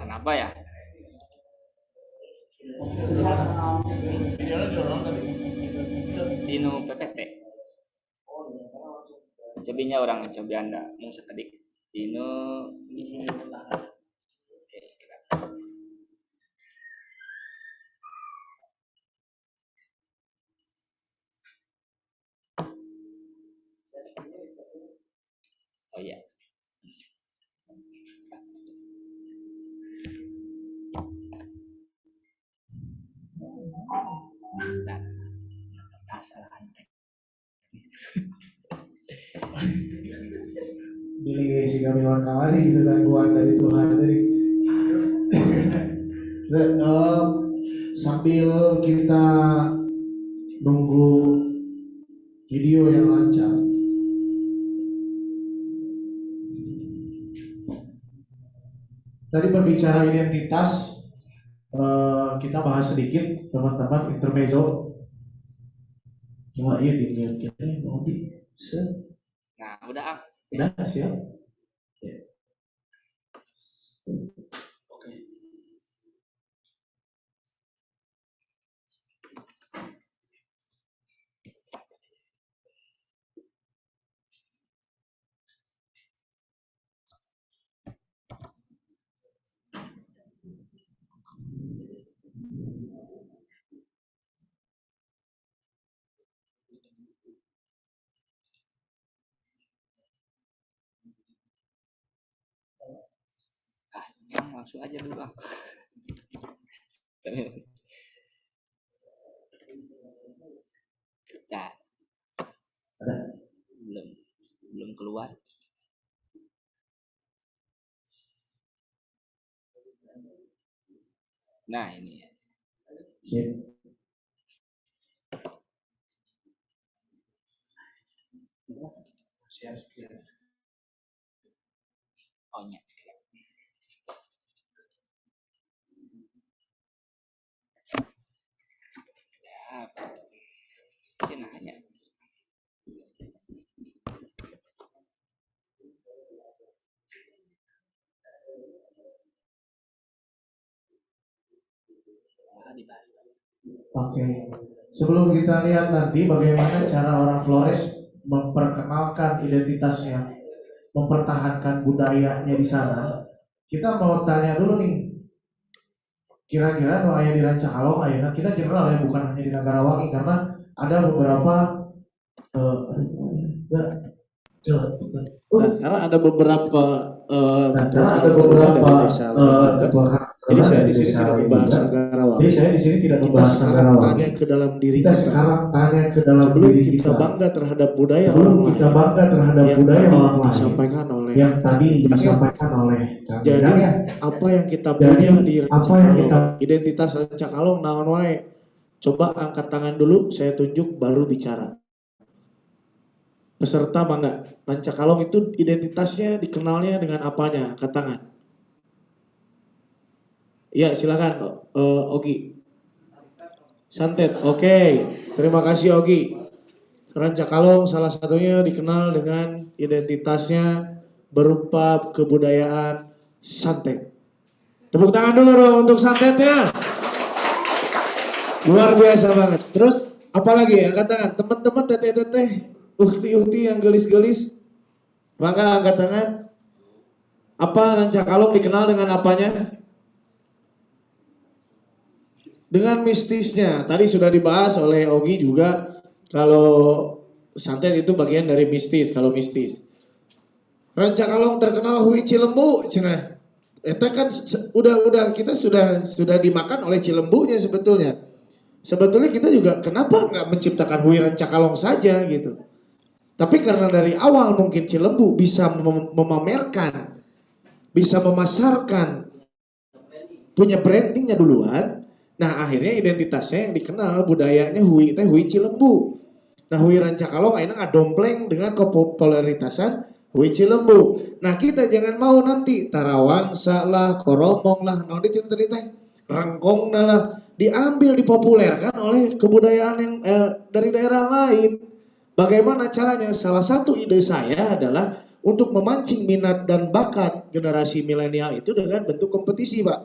Kenapa ya? Dino PPT. Cobinya orang coba Anda mau sekedik. Dino ini. Oh iya. Pilih si kami kali gitu gangguan dari Tuhan tadi. Sambil kita nunggu video yang lancar, tadi berbicara identitas, kita bahas sedikit teman-teman intermezzo. Cuma iya dilihat kita mau di Nah, udah siap. Langsung aja dulu Bang. Ya. Belum keluar. Nah ini ya. Oh ya. Dia nanya. Oke. Sebelum kita lihat nanti bagaimana cara orang Flores memperkenalkan identitasnya, mempertahankan budayanya di sana, kita mau tanya dulu nih. Kira-kira kalau ayah di Rancakalong, ayah kita general ya, bukan hanya di Negarawangi, karena ada beberapa karena ada beberapa dari desa jadi saya di sini tidak membahas Negarawangi. Jadi saya di sini tidak Kita membahas sekarang Negarawangi. tanya ke dalam diri Kita kita. sekarang tanya ke dalam Sebelum diri kita kita. bangga terhadap budaya Sebelum orang kita lain bangga terhadap yang budaya tadi orang lain disampaikan oleh yang tadi disampaikan oleh Kang jadi Hidayat. apa yang kita Jadi, punya di apa yang Rancakalong, kita- identitas Rancakalong naon wae. Coba angkat tangan dulu, saya tunjuk baru bicara. Peserta bangga. Rancakalong itu identitasnya dikenalnya dengan apanya? Angkat tangan. Iya, silakan Ogi. Santet. Oke. Terima kasih Ogi. Rancakalong salah satunya dikenal dengan identitasnya berupa kebudayaan santet. Tepuk tangan dulu dong untuk santetnya. Luar biasa banget. Terus apalagi ya? Angkat tangan. Teman-teman teteh-teteh, uhti-uhti yang gelis-gelis. Maka angkat tangan. Apa Rancakalong dikenal dengan apanya? Dengan mistisnya. Tadi sudah dibahas oleh Ogi juga. Kalau santet itu bagian dari mistis. Kalau mistis. Rancakalong terkenal hui Cilembu, cenah. Eta kan udah kita sudah dimakan oleh Cilembunya sebetulnya. Sebetulnya kita juga kenapa nggak menciptakan hui Rancakalong saja gitu. Tapi karena dari awal mungkin Cilembu bisa memamerkan, bisa memasarkan, punya brandingnya duluan. Nah akhirnya identitasnya yang dikenal budayanya hui Cilembu. Nah hui Rancakalong akhirnya ngadompleng dengan kepopularitasan hui Cilembu. Nah kita jangan mau nanti Tarawangsa lah, Koromong lah, nah cerita-cerita Rangkong lah diambil dipopulerkan oleh kebudayaan yang dari daerah lain. Bagaimana caranya? Salah satu ide saya adalah untuk memancing minat dan bakat generasi milenial itu dengan bentuk kompetisi, Pak.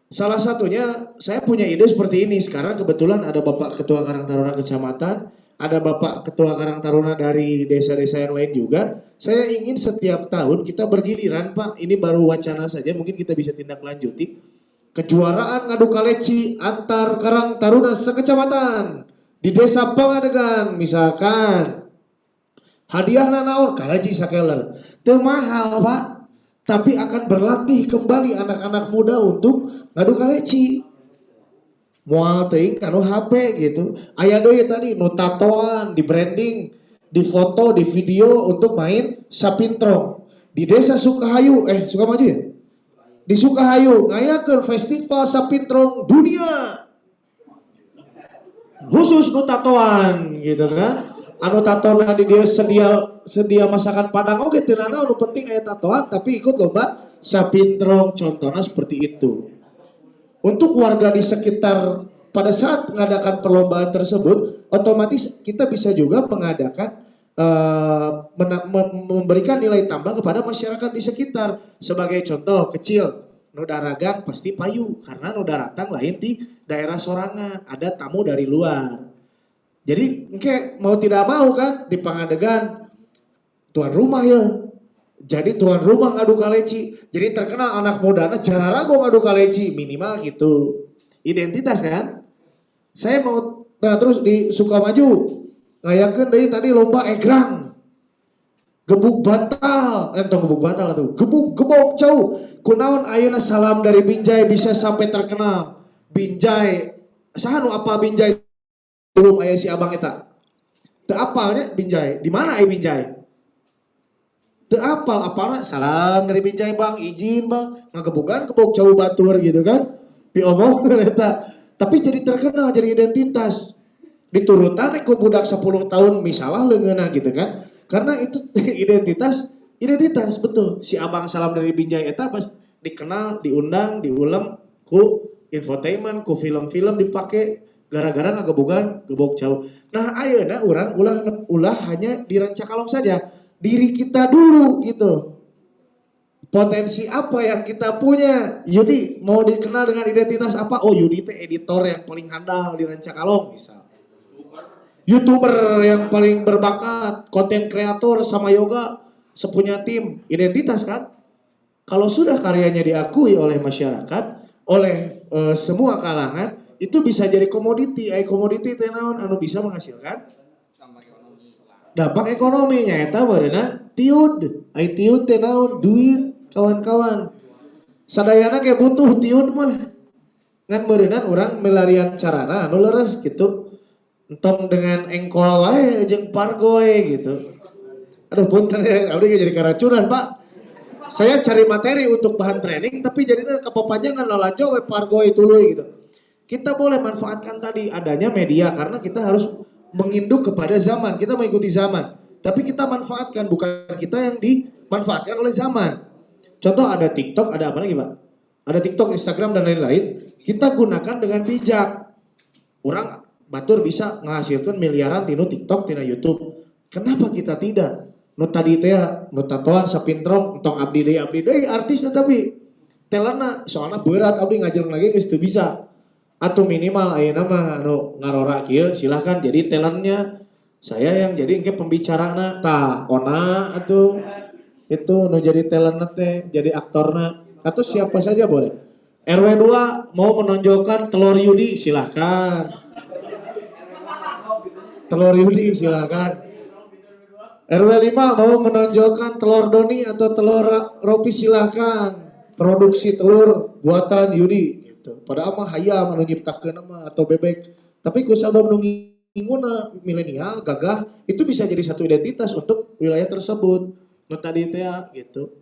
Salah satunya saya punya ide seperti ini. Sekarang kebetulan ada Bapak Ketua Karang Taruna Kecamatan, ada Bapak Ketua Karang Taruna dari desa-desa yang lain juga. Saya ingin setiap tahun kita bergiliran, Pak. Ini baru wacana saja, mungkin kita bisa tindak lanjuti. Kejuaraan ngadu kaleci antar Karang Taruna sekecamatan di Desa Pangadegan, misalkan. Hadiahna naon kaleci sakeler. Teu mahal, Pak. Tapi akan berlatih kembali anak-anak muda untuk ngadu kaleci. Moal teuing kanu HP gitu. Aya deui tadi nu tatoan, di branding, di foto, di video untuk main sapintrong. Di Desa Sukahayu, Sukamaju ya? Di Sukahayu ngayakeun festival sapintrong dunia. Khusus nu tatoan gitu kan. Anu tatoan di dia sedia masakan Padang oge teu naon nu penting aya tatoan tapi ikut lomba sapintrong contohnya seperti itu. Untuk warga di sekitar pada saat mengadakan perlombaan tersebut otomatis kita bisa juga mengadakan memberikan nilai tambah kepada masyarakat di sekitar. Sebagai contoh kecil, nu daragang pasti payu karena nu daratang lain di daerah sorangan, ada tamu dari luar. Jadi engke mau tidak mau kan di Pangadegan tuan rumah ya. Jadi tuan rumah ngadu kaleci. Jadi terkenal anak mudana jararago ngadu kaleci minimal gitu. Identitas kan? Saya mau terus di Sukamaju. Ngayangkeun deui tadi lomba egrang. Gebuk bantal, entong gebuk bantal atuh. Gebuk jauh. Kunaon ayeuna salam dari Binjai bisa sampai terkenal. Binjai, saha nu apal Binjai belum aya si abang eta. Teu apalnya Binjai. Di mana aya Binjai? Teu apalna salam dari Binjai Bang, izin Bang. Ngagebukan gebuk jauh batur gitu kan. Diomongkeun eta. Tapi jadi terkenal, jadi identitas. Diturutan ku budak 10 tahun misalnya leungeunna gitu kan. Karena itu identitas betul. Si abang salam dari Binjai eta pas dikenal, diundang, diulem ku infotainment, ku film-film dipake gara-gara ngagebugan gebok jauh. Nah, ayeuna urang ulah hanya di Rancakalong saja. Diri kita dulu gitu. Potensi apa yang kita punya? Yudi mau dikenal dengan identitas apa? Oh, Yudi teh editor yang paling handal di Rancakalong misal. YouTuber yang paling berbakat, konten kreator sama yoga, sepunya tim, identitas kan? Kalau sudah karyanya diakui oleh masyarakat, oleh semua kalangan, itu bisa jadi komoditi. Komoditi teh naon anu bisa menghasilkan dampak ekonominya eta beureunan tiud. Tiud teh naon duit kawan-kawan. Sadayana ge butuh tiud mah. Ngan beureunan urang melarian carana anu leres gitu. Entong dengan engkol wae jeung pargoy gitu. Aduh punten ya, abdi jadi karacunan Pak. Saya cari materi untuk bahan training tapi jadinya kepapanjangan lalajo we pargoy tuluy gitu. Kita boleh manfaatkan tadi adanya media karena kita harus menginduk kepada zaman, kita mengikuti zaman. Tapi kita manfaatkan, bukan kita yang dimanfaatkan oleh zaman. Contoh ada TikTok, ada apa lagi Pak? Ada TikTok, Instagram dan lain-lain. Kita gunakan dengan bijak. Orang batur bisa menghasilkan miliaran tino TikTok, tina YouTube. Kenapa kita tidak? Nu tadi teh nu tatoan sapintrong entong abdi deui artis tapi telana soalnya berat abdi ngajeleng lagi geus teu bisa. Atau minimal ayeuna mah anu ngarora kieu silahkan jadi talentnya. Saya yang jadi engke pembicarana tah ona atuh itu nu jadi talentna teh jadi aktorna atau siapa saja boleh. RW 2 mau menonjolkan telur Yudi silahkan. Telur Yudi silahkan. RW 5 mau menonjolkan telur Doni atau telur Ropi silahkan. Produksi telur buatan Yudi gitu. Padahal mah hayam anu nyiptakeun mah atau bebek. Tapi ku sabab nu nginguna milenial gagah itu bisa jadi satu identitas untuk wilayah tersebut. Nu tadi teh gitu.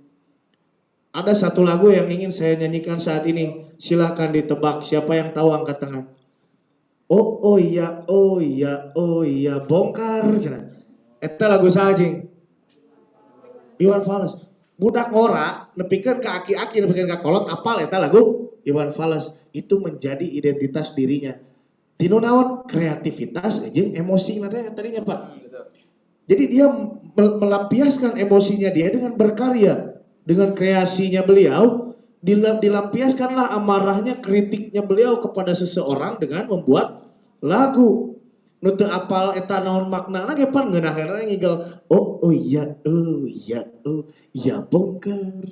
Ada satu lagu yang ingin saya nyanyikan saat ini. Silahkan ditebak siapa yang tahu angkat tangan. Oh iya, bongkar cenah. Eta lagu sajing. Iwan Fals. Budak ngora nepikeun ka aki-aki nepikeun ka kolot apal eta lagu Iwan Fals. Itu menjadi identitas dirinya. Tinu naon? Kreativitas jeung emosi teh tadinya Pak. Jadi dia melampiaskan emosinya dia dengan berkarya. Dengan kreasinya beliau dilampiaskanlah amarahnya, kritiknya beliau kepada seseorang dengan membuat lagu. Nu teu apal eta naon maknana ge pan ngeunaheunna ngigel oh iya bongkar.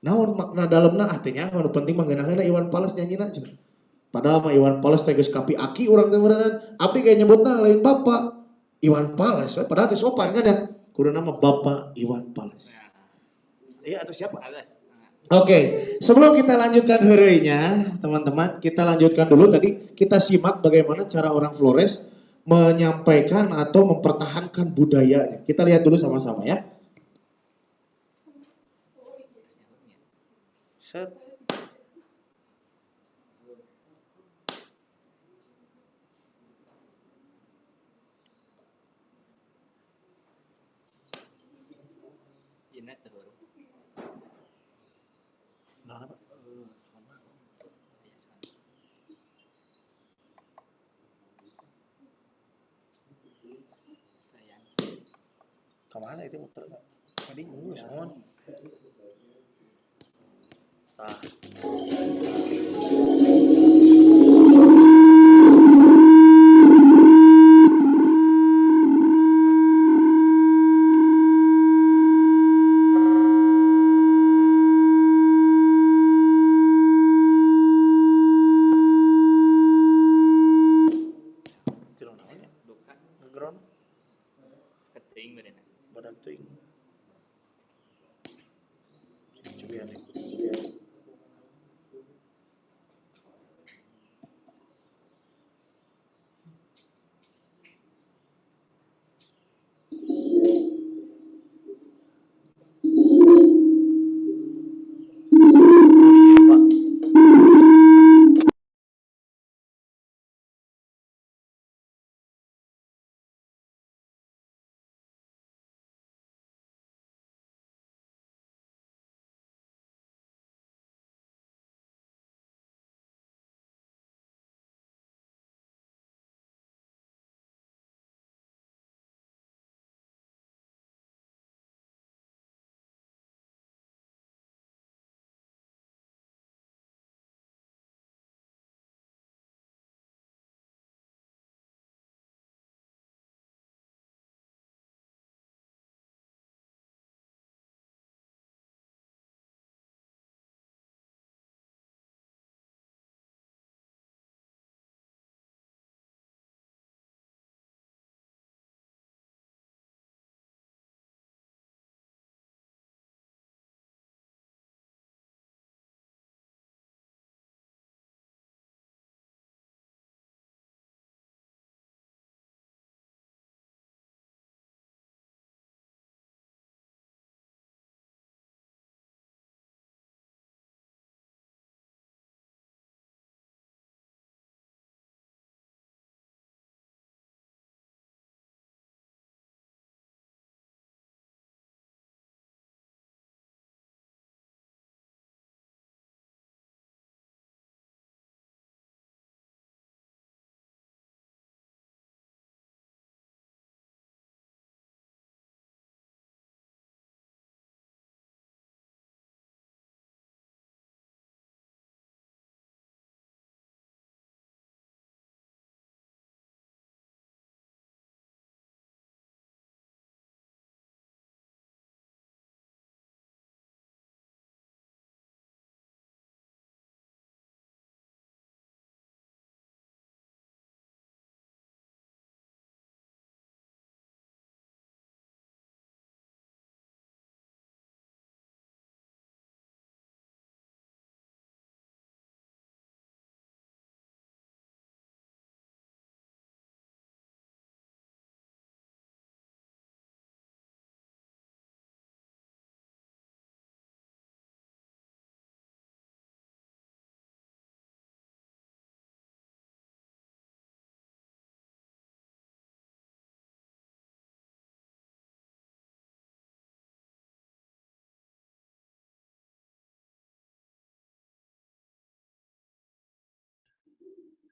Naon makna dalemna artinya anu penting mah ngeunaheunna Iwan Fals nyanyina cenah. Padahal mah Iwan Fals teh geus kapi aki urang teh beuneuran. Abdi kayak nyebutna lain Bapak Iwan Fals, padahal teh sopan kan ya. Kuduna mah Bapak Iwan Fals. Iya atau siapa? Oke, sebelum kita lanjutkan heureunya, teman-teman, kita lanjutkan dulu tadi kita simak bagaimana cara orang Flores menyampaikan atau mempertahankan budayanya. Kita lihat dulu sama-sama ya. Set. Kemana itu motor? Tadi son. Ngeground Keting bener. badak teuing. Julian.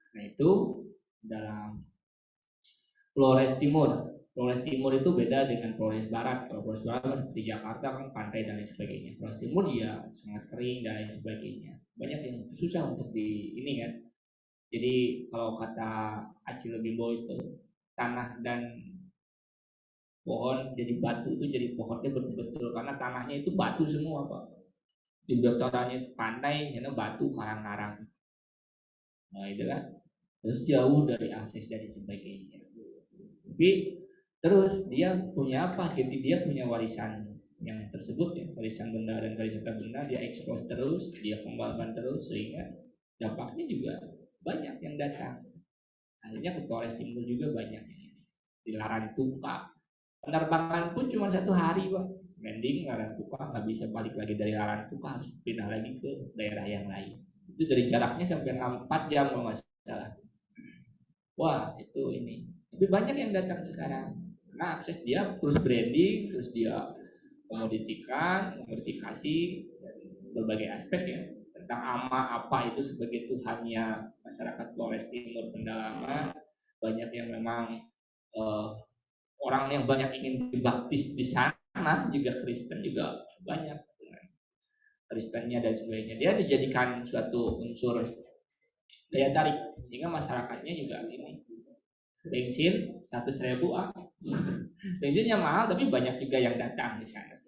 Nah itu dalam Flores Timur. Flores Timur itu beda dengan Flores Barat. Kalau Flores Barat kan seperti Jakarta kan pantai dan lain sebagainya. Flores Timur ya sangat kering dan lain sebagainya. Banyak yang susah untuk di ini kan. Jadi kalau kata Acil Bimbo itu tanah dan pohon jadi batu itu jadi pohonnya betul-betul karena tanahnya itu batu semua Pak. Di datarannya pantai karena batu karang-karang. Nah itu kan terus jauh dari akses dan sebagainya. Tapi terus dia punya apa? Jadi dia punya warisan yang tersebut ya, warisan benda dan warisan benda dia ekspos terus, dia kembangkan terus sehingga dampaknya juga banyak yang datang. Akhirnya ke Flores Timur juga banyak yang dilarang tukar. Penerbangan pun cuma 1 hari Pak. Landing Larantuka nggak bisa balik lagi dari Larantuka harus pindah lagi ke daerah yang lain. Itu dari jaraknya sampai 4 jam kalau nggak salah. Wah itu ini. Tapi banyak yang datang sekarang. Nah akses dia terus branding, terus dia komodifikasi berbagai aspek ya tentang apa itu sebagai Tuhannya masyarakat Flores Timur Pendalaman. Banyak yang memang orang yang banyak ingin dibaptis di sana juga Kristen juga banyak Kristennya dan sebagainya. Dia dijadikan suatu unsur daya tarik sehingga masyarakatnya juga ini bensin 100.000 bensinnya mahal tapi banyak juga yang datang di sana.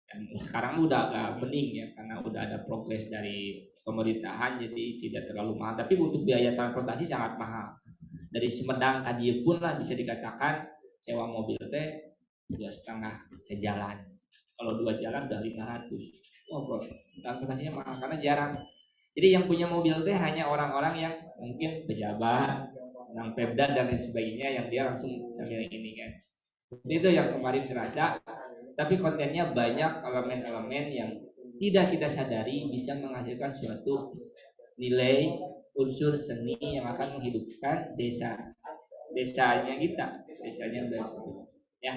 Dan sekarang udah agak bening ya karena udah ada progres dari pemerintahan jadi tidak terlalu mahal. Tapi untuk biaya transportasi sangat mahal. Dari Sumedang ke Dieu pun lah bisa dikatakan sewa mobil teh 2,5 sejalan. Kalau 2 jalan udah 500. Oh bro, transportasinya mahal karena jarang. Jadi yang punya mobil teh hanya orang-orang yang mungkin pejabat, orang Pemda dan lain sebagainya yang dia langsung ambil ini kan. Itu yang kemarin serasa. Tapi kontennya banyak elemen-elemen yang tidak kita sadari bisa menghasilkan suatu nilai unsur seni yang akan menghidupkan desanya kita, desanya ya.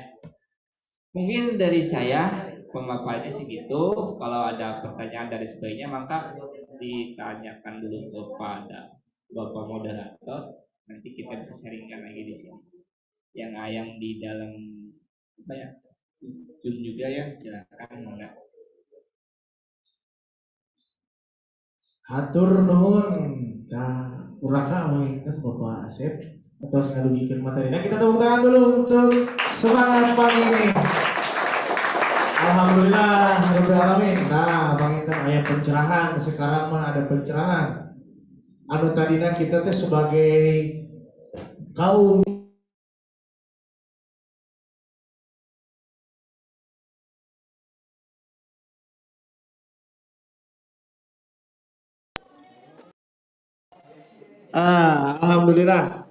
Mungkin dari saya pemaparannya segitu. Kalau ada pertanyaan dari sebagainya maka ditanyakan dulu kepada Bapak moderator. Nanti kita bisa sharingkan lagi di sini. Yang di dalam apa ya? Zoom juga ya, silakan enggak. Hatur nuhun ka uraka mangingkeun Bapak Asep atas ngadugikeun materi. Nah, kita tepuk tangan dulu untuk semangat pagi ini. Alhamdulillah rabbil alamin. Nah, panginten aya pencerahan, sekarang mah ada pencerahan. Anu tadina kita teh sebagai kaum alhamdulillah.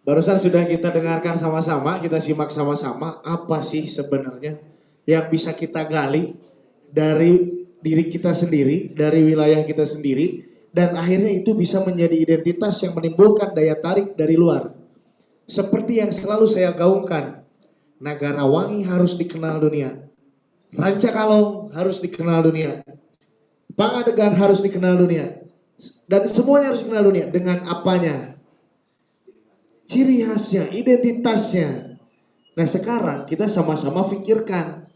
Barusan sudah kita dengarkan sama-sama, kita simak sama-sama apa sih sebenarnya yang bisa kita gali dari diri kita sendiri, dari wilayah kita sendiri, dan akhirnya itu bisa menjadi identitas yang menimbulkan daya tarik dari luar. Seperti yang selalu saya gaungkan, Nagara Wangi harus dikenal dunia, Rancakalong harus dikenal dunia, Pangadegan harus dikenal dunia, dan semuanya harus dikenal dunia. Dengan apanya? Ciri khasnya, identitasnya. Nah sekarang kita sama-sama pikirkan.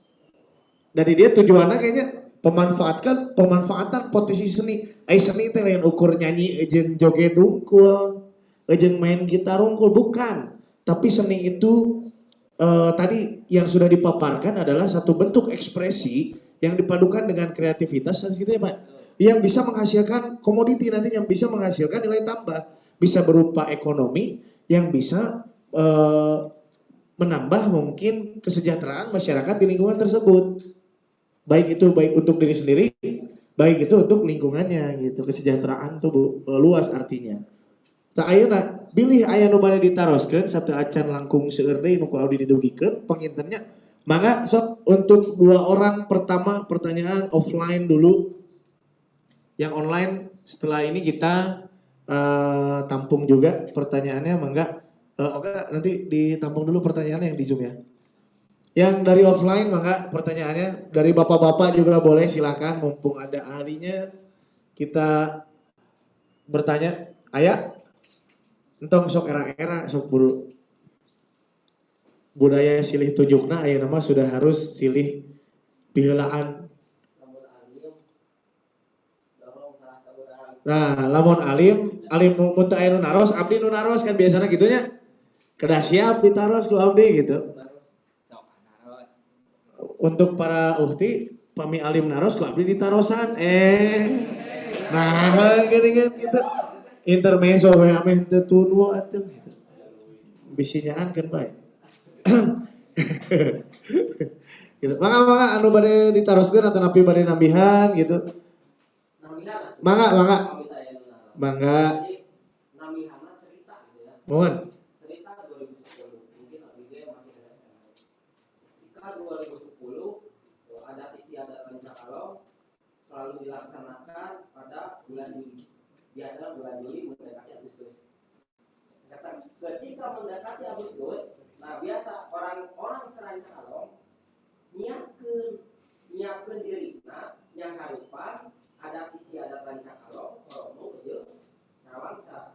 Dari dia tujuannya kayaknya pemanfaatan potensi seni. Seni itu lain ukur nyanyi, ejen joget dungkul, ejen main gitar dungkul, bukan. Tapi seni itu tadi yang sudah dipaparkan adalah satu bentuk ekspresi yang dipadukan dengan kreativitas dan gitu ya Pak. Yang bisa menghasilkan komoditi nanti yang bisa menghasilkan nilai tambah. Bisa berupa ekonomi yang bisa menambah mungkin kesejahteraan masyarakat di lingkungan tersebut. Baik untuk diri sendiri, baik itu untuk lingkungannya gitu. Kesejahteraan itu luas artinya. Tak ayeuna bilih aya nu bade ditaroskeun satu acan langkung seueur deui nu ku abdi didugikeun pangintennya. Mangga sok untuk 2 orang pertama pertanyaan offline dulu. Yang online setelah ini kita tampung juga pertanyaannya, mangga. Oke, nanti ditampung dulu pertanyaannya yang di Zoom ya. Yang dari offline mangga pertanyaannya dari bapak-bapak juga boleh, silakan mumpung ada ahlinya kita bertanya. Aya entong sok era-era sok buru budaya silih tunjukna aya nama sudah harus silih piheulaan. Nah, lamun alim mun teu aya nu naros, abdi nu naros kan biasana gitunya. Kedah siap ditaros ku abdi gitu. Untuk para uhti, pami alim naros ku abdi ditarosan. Nah, geuningan gitu. Intermezzo we ameh teu tunu atuh gitu. Bisinyaan kan bae. Gitu. Mangga anu bade ditaroskeun atau napi bade nambihan gitu. Mangga. Mohon. Cerita 2010 mungkin Abdi masih ada. Ketika 2010 ada istiadat Rancakalong selalu dilaksanakan pada bulan Juli. Biasanya bulan Juli mendekati Agustus. Ketika mendekati Agustus, nah biasa orang-orang Rancakalong nyiapkeun dirina yang harupan ada istiadat Rancakalong, Koromo, Ujung, Sarawangsa.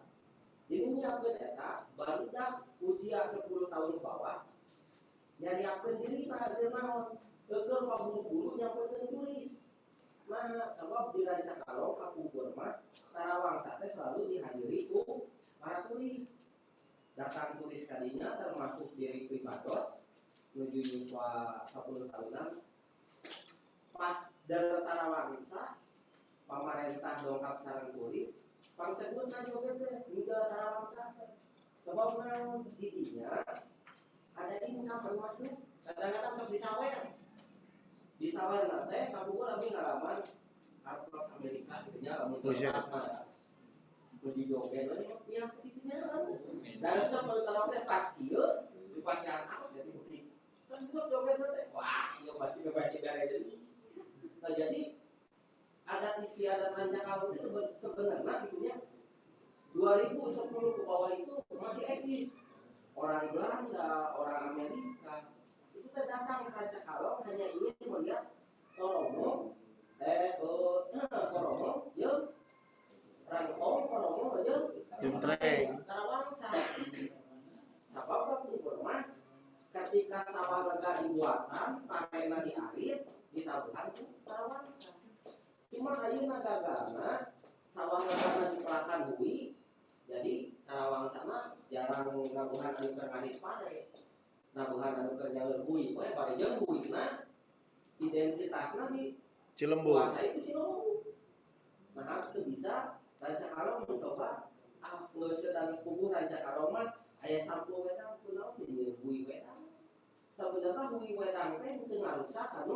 Jadi nyiapkeun eta baru nyiapkan diri lah dia naon keur paburu-buru nyiapkeun turis. Nah, sebab di Ranca Kalong kapungkur mah tarawang teh selalu dihadiri ku para turis. Datang turis kadinya termasuk diri pribados menuju nyuwa 10 tahunan. Pas dari tarawang pamarentah dongkap sareng turis, pangsebut na joget teh hingga tarawang teh. Sebab didinya ada income anu masuk, kadang-kadang untuk disawer. Disawer teh kapungkur abi ngalaman artos Amerika gitu nya lamun tempat mah. Menuju joget we ya kitu nya. Dan sebab tarawang teh pas kieu di pacaran aku jadi bukti. Kan joget teh wah, ieu pasti bebas bare deui. Nah, jadi adat istiadat Ranca Kalong itu sebenarnya itunya 2010 ke bawah itu masih eksis. Orang Belanda, orang Amerika itu datang ke Ranca Kalong hanya ingin melihat koromong, koromong, jeung rangkong, koromong, jeung tarawangsa. Sabab kapungkur mah ketika sawah lega dibuatan, parena diarit, ditabuhan ku tarawangsa. Cuma ayeuna gagana sawah lega dipelakan hui, jadi tarawangsa mah jarang nabuhan anu keur ngarit pare. Nabuhan anu keur nyaeur hui, we bari jeung huina identitasna di Cilembu. Puasa itu Cilembu. Nah, itu bisa Ranca Kalong mencoba geus sedang puguh Ranca Kalong mah aya sampo wedang kunaon jadi hui wedang. Sebenarnya hui wedang teh teu ngarusak anu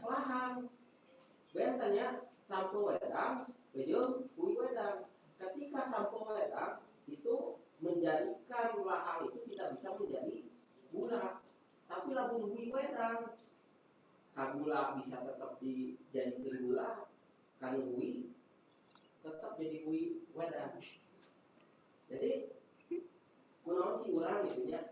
lahan. Bentanya sampo wedang jeung hui wedang. Ketika sampo wedang itu menjadikan lahan itu tidak bisa menjadi gula. Tapi lamun hui wedang gula bisa tetap dijadikan gula, kan hui tetap jadi hui wedang. Jadi kunaon sih urang gitu nya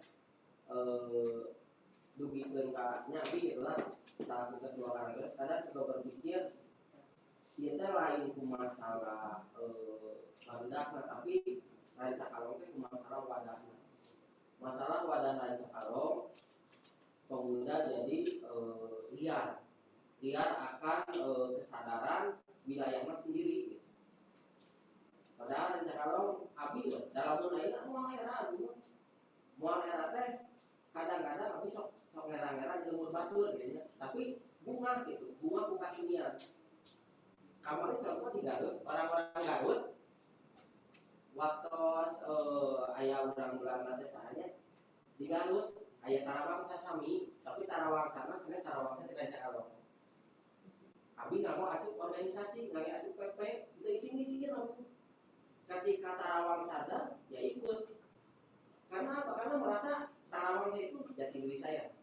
dugikeun ka nyabi gitu lah salah satu ketua karangga kadang juga berpikir ieu teh lain ku masalah bandakna tapi Ranca Kalong teh ku masalah wadahna. Masalah wadah Ranca Kalong pemuda jadi liar akan kesadaran wilayahnya sendiri. Padahal Ranca Kalong abi dalam ayeuna moal era moal era teh kadang-kadang abi sok ngerang-ngerang jeung batur gitu ya. Tapi bunga gitu, bunga ku kasunian. Kamari contoh di Garut, orang-orang Garut waktu aya urang-urang teh sahanya di Garut aya tarawangsa sami, tapi tarawangsana sebenarnya tarawangsa di Ranca Kalong. Abi nggak mau atuh organisasi, nggak atuh PP, itu isi-isinya langsung. Ketika tarawangsa ada, ya ikut. Karena apa? Karena merasa tarawangsa itu jati diri saya.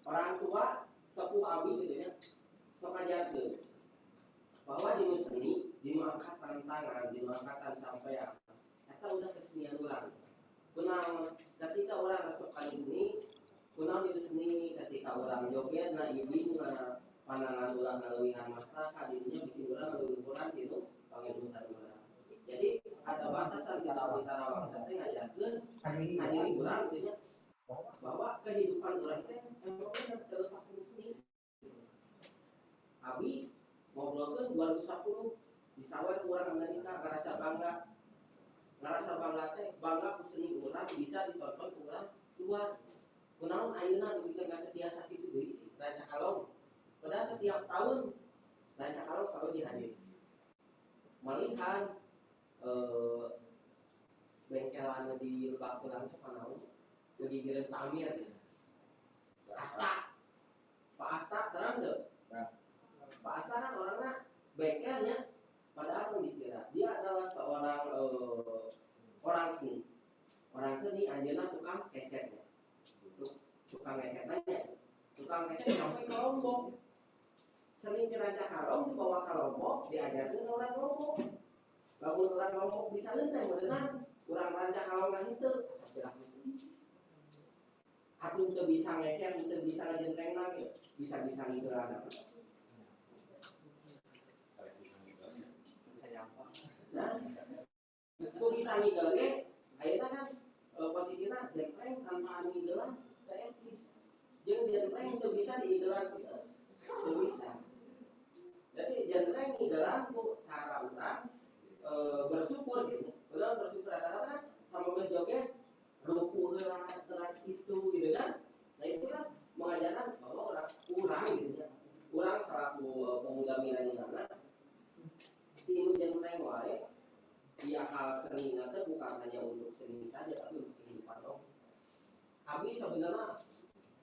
Orang tua, sepuh abi gitu ya, sok ajarkeun bahwa di seni, di angkatan tangan, di angkatan sampean, eta udah kesenian urang. Kunang ketika orang masuk kali ini, kunang itu seni ketika orang joget na ibing na panangan urang ngalewihan masyarakat dirinya bikin urang ngaluluhuran gitu pangebutan urang. Jadi ada batasan kita tarawangsa teh ngajarkeun hadiri urang gitu nya bahwa kehidupan urang teh emang terlepas dari seni. Abi ngobrolkeun 2010 di sawer urang Amerika ngarasa bangga teh bangga ku seni urang bisa ditonton ku urang luar. Kunaon ayeuna dipikeun ka tiasa kitu deui sih Ranca Kalong. Padahal setiap tahun Ranca Kalong selalu dihadir. Malihan bengkelan di Lebak Bulus teh panaon jadi gireun Pamir gitu. Asta. Pak Asta terang deh. Pak Asta kan orangnya bengkelnya padahal dikira dia adalah seorang orang seni anjeunna tukang kesetnya. Tukang kesetnya. Tukang keset sampai ke Lombok. Seni di Ranca Kalong dibawa ke Lombok, diajarkeun orang Lombok. Lamun orang Lombok bisa leuntai modelan urang Ranca Kalong nang henteu. Atuh teu bisa ngeser, teu bisa ngajenteng lagi, bisa-bisa ngidolakan. Nah, ku bisa ngidol ge, ayeuna kan posisina jenteng tanpa anu idolan, teu etis. sebenarnya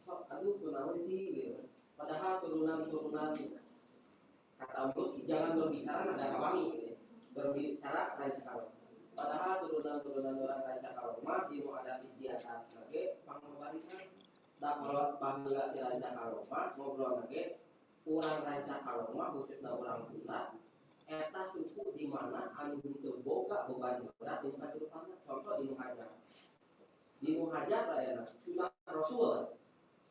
aduh kenalan sih gitu. Padahal turunan kata Mus jangan berbicara negara wangi gitu. Berbicara Ranca Kalong. Padahal turunan orang Ranca Kalong mah di ada di atas lagi pangobarikan da kalau bangga di Ranca Kalong mah ngobrol lagi urang Ranca Kalong mah khususna urang Sunda eta suku di mana anu teu boga beban berat di kasurupan. Contoh di Nuh Hajar aya Sunan Rasul.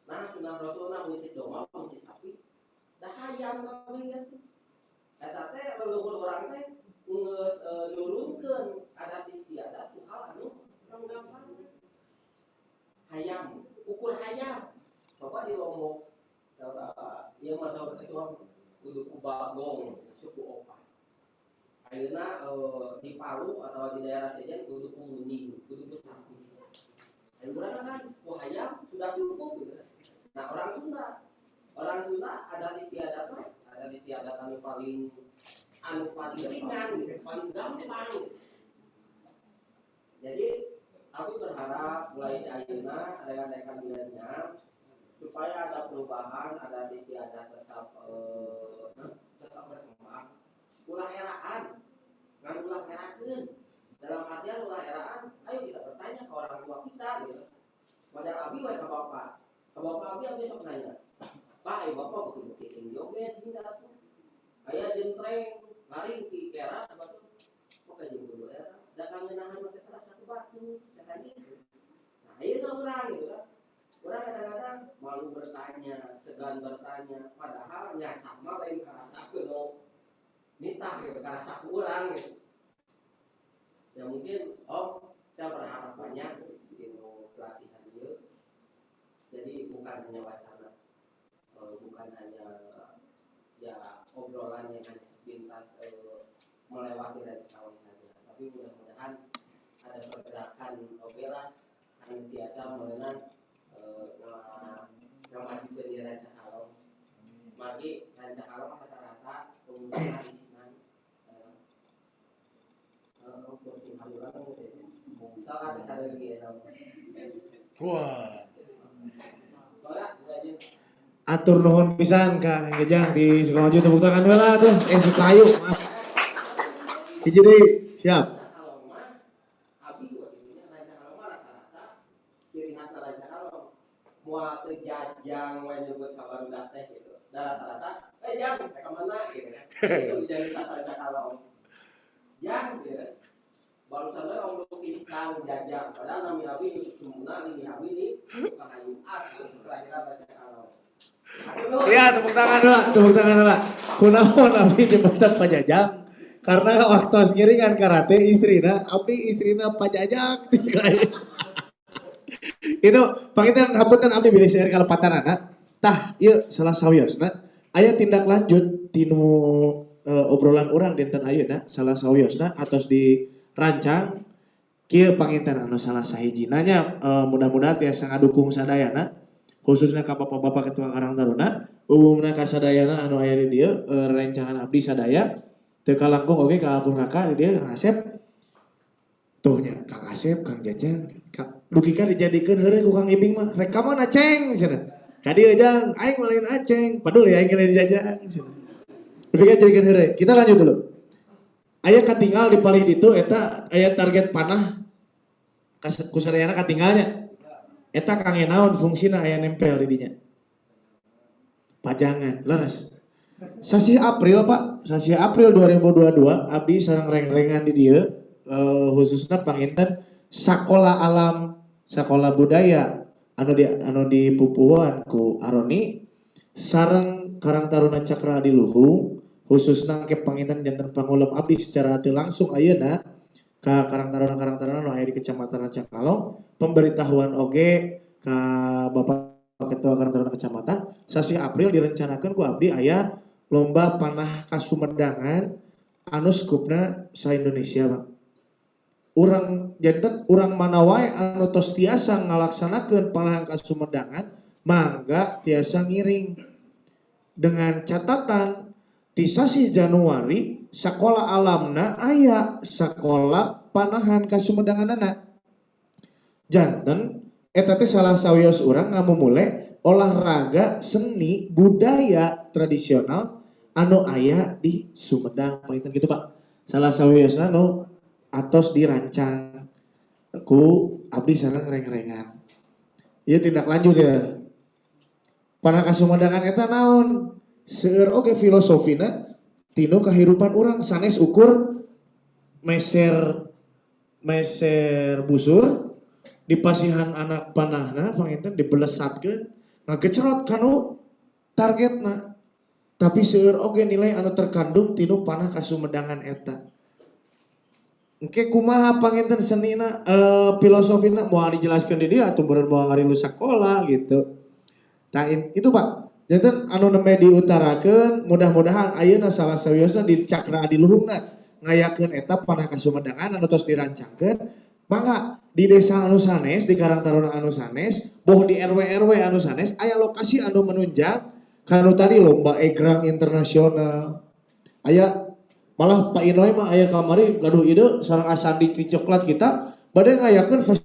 Nah Sunan Rasul na muncit domba muncit sapi dah hayam kabeh gitu. Eta teh leluhur urang teh geus nurunkeun adat istiadat ku hal anu gampang. Hayam, ukur hayam. Bapak di Lombok ieu mah saur itu kudu ku bagong suku Opa. Ayeuna di Palu atau di daerah sejen kudu ku muning, kudu ku sapi. Dan mereka kan hayam sudah cukup gitu. Nah orang Sunda adat istiadat anu paling ringan gitu, paling gampang. Jadi aku berharap mulai ayeuna rekan-rekan milenial supaya ada perubahan, ada istiadat tetap berkembang. Ulah eraan, ngan ulah erakeun. Dalam artian ulah eraan, ayo kita bertanya ke orang tua kita gitu. Modal abi wae ka bapak. Ka bapak abi sok nanya. Pak, bapak beuki-beuki joget tinggal tuh. Aya jentreng laring ki kera batu. Kok jeung dulu era. Da kangenahan mah teh satu batu, kan gitu. Nah, ieu teh urang gitu kan. Urang kadang-kadang malu bertanya, segan bertanya, padahal nya sama lain karasakeun nu nitah gitu, karasakeun urang gitu. Ya mungkin saya berharap banyak di pelatihan ini. Jadi bukan hanya wacana, bukan hanya ya obrolan yang hanya sepintas melewati dari tahun saja, tapi mudah-mudahan ada pergerakan lah yang biasa mengenai maju ke di Ranca Kalong. Mari Ranca Kalong rata-rata pengunjung isinan Wah. Atur nuhun pisan Kang Gejang di Sukamaju, tepuk tangan heula tuh. Sukayu. Hiji deui, siap. Mua terjajang wae nyebut kabar udah teh gitu. Rata-rata jang ka mana gitu kan. Itu jadi Ranca Kalong. Jang gitu. Baru sampai om pisang jajang. Padahal nami abi itu semuna ini abi ini kahayu asli kelahiran Ranca Kalong. Iya, tepuk tangan heula. Kunaon abdi jembatan Pajajang? Karena waktu ngiringan karate istrina Pajajang di sekali. Itu panginten hapunten abdi bilih saeur kalepatan anak. Tah, ieu salah sawiosna aya tindak lanjut tinu obrolan urang dinten ayeuna salah sawiosna atos dirancang kieu panginten anu salah sahijina nya mudah-mudahan tiasa ngadukung sadayana khususnya ka bapak-bapak ketua Karang Taruna umumna ka sadayana anu aya di dieu rencangan abdi sadaya teu kalangkung oge ka Purnaka di dieu Kang Asep. Tuh nya Kang Asep, Kang Jajang, dugi ka dijadikeun heureuy ku Kang Ibing mah rek ka mana ceng cenah. Ka dieu jang aing mah lain aceng, padul ya aing lain Jajang cenah. Dugi ka jadikeun heureuy. Kita lanjut dulu. Aya katinggal di palih ditu eta aya target panah ku sadayana katinggalnya. Eta kangge naon fungsina aya nempel di dinya? Pajangan, leres. Sasi April Pak, sasi April 2022 abdi sareng reng-rengan di dieu khususna panginten sakola alam, sakola budaya anu dipupuhan ku Aroni sareng Karang Taruna Cakra di Luhung khususna ke panginten janten pangulem abdi secara teu langsung ayeuna ka Karang Taruna anu aya di Kecamatan Ranca Kalong pemberitahuan oge ka Bapak Ketua Karang Taruna Kecamatan sasi April direncanakeun ku abdi aya lomba panah kasumedangan anu skupna sa Indonesia Bang. Urang mana wae anu tos tiasa ngalaksanakeun panahan kasumedangan mangga tiasa ngiring dengan catatan di sasi Januari sakola alamna aya sakola panahan kasumedanganna janten eta teh salah sawios urang ngamumule olahraga seni budaya tradisional anu aya di Sumedang panginten gitu Pak. Salah sawiosna nu atos dirancang ku abdi sareng reng-rengan. Ieu tindak lanjut ya. Panah ka Sumedangan eta naon? Seueur oge filosofina tinu kahirupan urang sanes ukur meser busur dipasihan anak panahna panginten dibelesatkeun ngagecrot kanu targetna. Tapi seueur oge nilai anu terkandung tinu panah kasumedangan eta. Engke kumaha panginten senina filosofina moal dijelaskeun di dieu atuh beureun moal ngarilu sakola gitu. Tah itu Pak. Janten anu nembe diutarakeun mudah-mudahan ayeuna salah sawiosna di cakra adiluhungna ngayakeun eta panah kasumedangan anu tos dirancangkeun. Mangga di desa anu sanes, di Karang Taruna anu sanes, boh di RW anu sanes aya lokasi anu menunjang kanu tadi lomba egrang internasional. Aya malah Pak Inoy mah aya kamari gaduh ide sareng asandi ti coklat kita bade ngayakeun festival.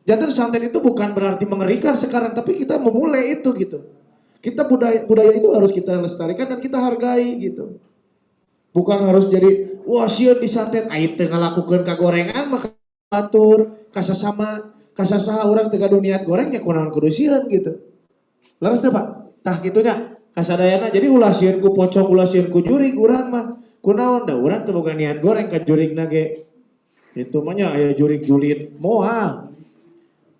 Jangan santet itu bukan berarti mengerikan sekarang, tapi kita memulai itu gitu. Kita budaya itu harus kita lestarikan dan kita hargai gitu. Bukan harus jadi wah sieun disantet aya teu ngalakukeun kagorengan maka atur kasasama kasasaha urang teu gaduh niat goreng nya kunaon kudu sieun gitu. Leres teh Pak? Tah kitunya kasadayana jadi ulah sieun ku pocong ulah sieun ku jurig urang mah. Kunaon da urang teu boga niat goreng ka jurigna ge. Itu mah nya aya jurig julid moal.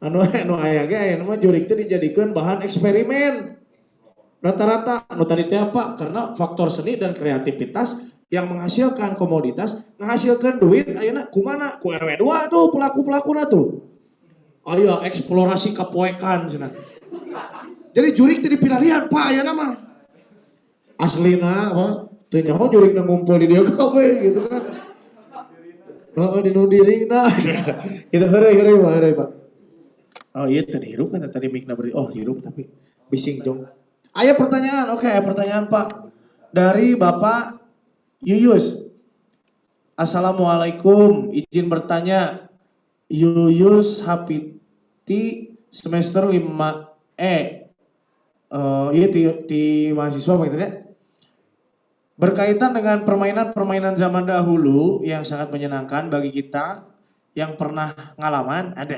Anu aya ge aya mah jurig teh dijadikeun bahan eksperimen. Rata-rata anu tadi teh apa? Karena faktor seni dan kreativitas yang menghasilkan komoditas, menghasilkan duit ayeuna kumana? Ku RW 2 tuh pelaku-pelakuna tuh. Aya eksplorasi kapoekan cenah. Jadi jurig teh dipilarian Pak ayeuna mah. Aslina apa? Teu nyaho jurigna ngumpul di dieu kabeh gitu kan. Heeh di nu dirina. Kita heureuy Pak. Oh iya tadi hirup kan tadi mikna beri. Oh hirup tapi bising jong. Ayo pertanyaan. Oke, pertanyaan Pak dari Bapak Yuyus. Assalamualaikum. Izin bertanya. Yuyus Hapiti semester 5E. Iya di mahasiswa begitu ya. Berkaitan dengan permainan-permainan zaman dahulu yang sangat menyenangkan bagi kita yang pernah ngalaman ada.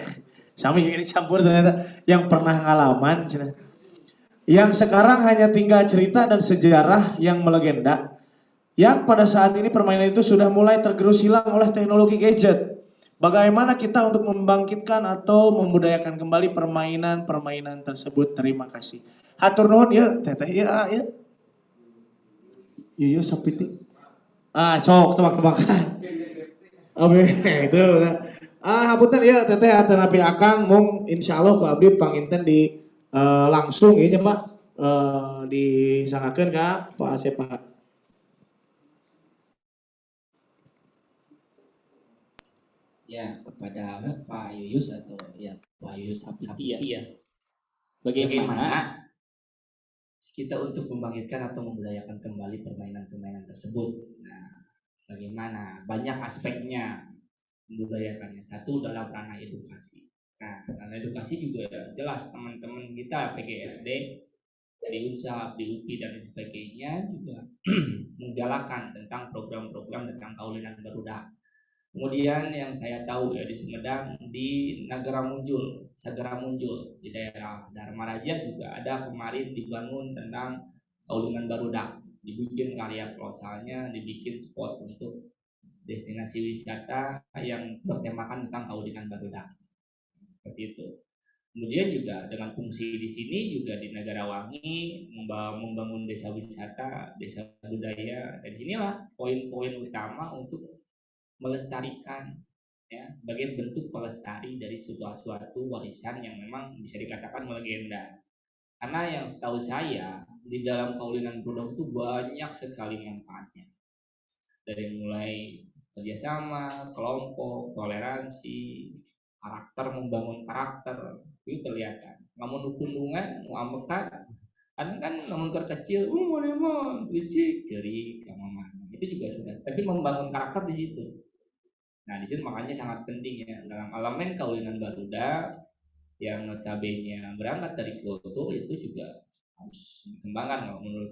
Sami ini campur ternyata yang pernah ngalaman yang sekarang hanya tinggal cerita dan sejarah yang melegenda yang pada saat ini permainan itu sudah mulai tergerus hilang oleh teknologi gadget. Bagaimana kita untuk membangkitkan atau membudayakan kembali permainan-permainan tersebut? Terima kasih. Hatur nuhun ya teteh ya ya. Iya sapiti. Sok tebak-tebakan. Oke, itu udah. Hapunten ya teteh atanapi akang mung insyaallah ku abdi panginten di langsung ieu Pak disangakeun ka Pak Asep Pak. Ya kepada Pak Yuyus atau ya Pak Yuyus Hapiti ya. Bagaimana kita untuk membangkitkan atau membudayakan kembali permainan-permainan tersebut? Nah, bagaimana? Banyak aspeknya membudayakannya. Satu dalam ranah edukasi. Nah, ranah edukasi juga jelas teman-teman kita PGSD di UNSAP, di UPI dan sebagainya juga menggalakan tentang program-program tentang kaulinan barudak. Kemudian yang saya tahu ya di Sumedang di Nagara Muncul, Sagara Muncul di daerah Dharma Raja juga ada kemarin dibangun tentang kaulinan barudak, dibikin karya prosalnya, dibikin spot untuk destinasi wisata yang bertemakan tentang kaulinan barudak seperti itu. Kemudian juga dengan fungsi di sini juga di Negara Wangi membangun desa wisata, desa budaya. Dan sinilah poin-poin utama untuk melestarikan ya sebagai bentuk pelestari dari suatu warisan yang memang bisa dikatakan melegenda. Karena yang setahu saya di dalam kaulinan barudak itu banyak sekali manfaatnya. Dari mulai kerjasama, kelompok, toleransi, membangun karakter itu kelihatan. Namun hubungan, muamekat, kan namun terkecil, mana mah licik, jadi mana itu juga sudah. Tapi membangun karakter di situ. Nah, di situ makanya sangat penting ya dalam elemen kaulinan Garuda yang notabene berangkat dari kultur itu juga harus dikembangkan kalau menurut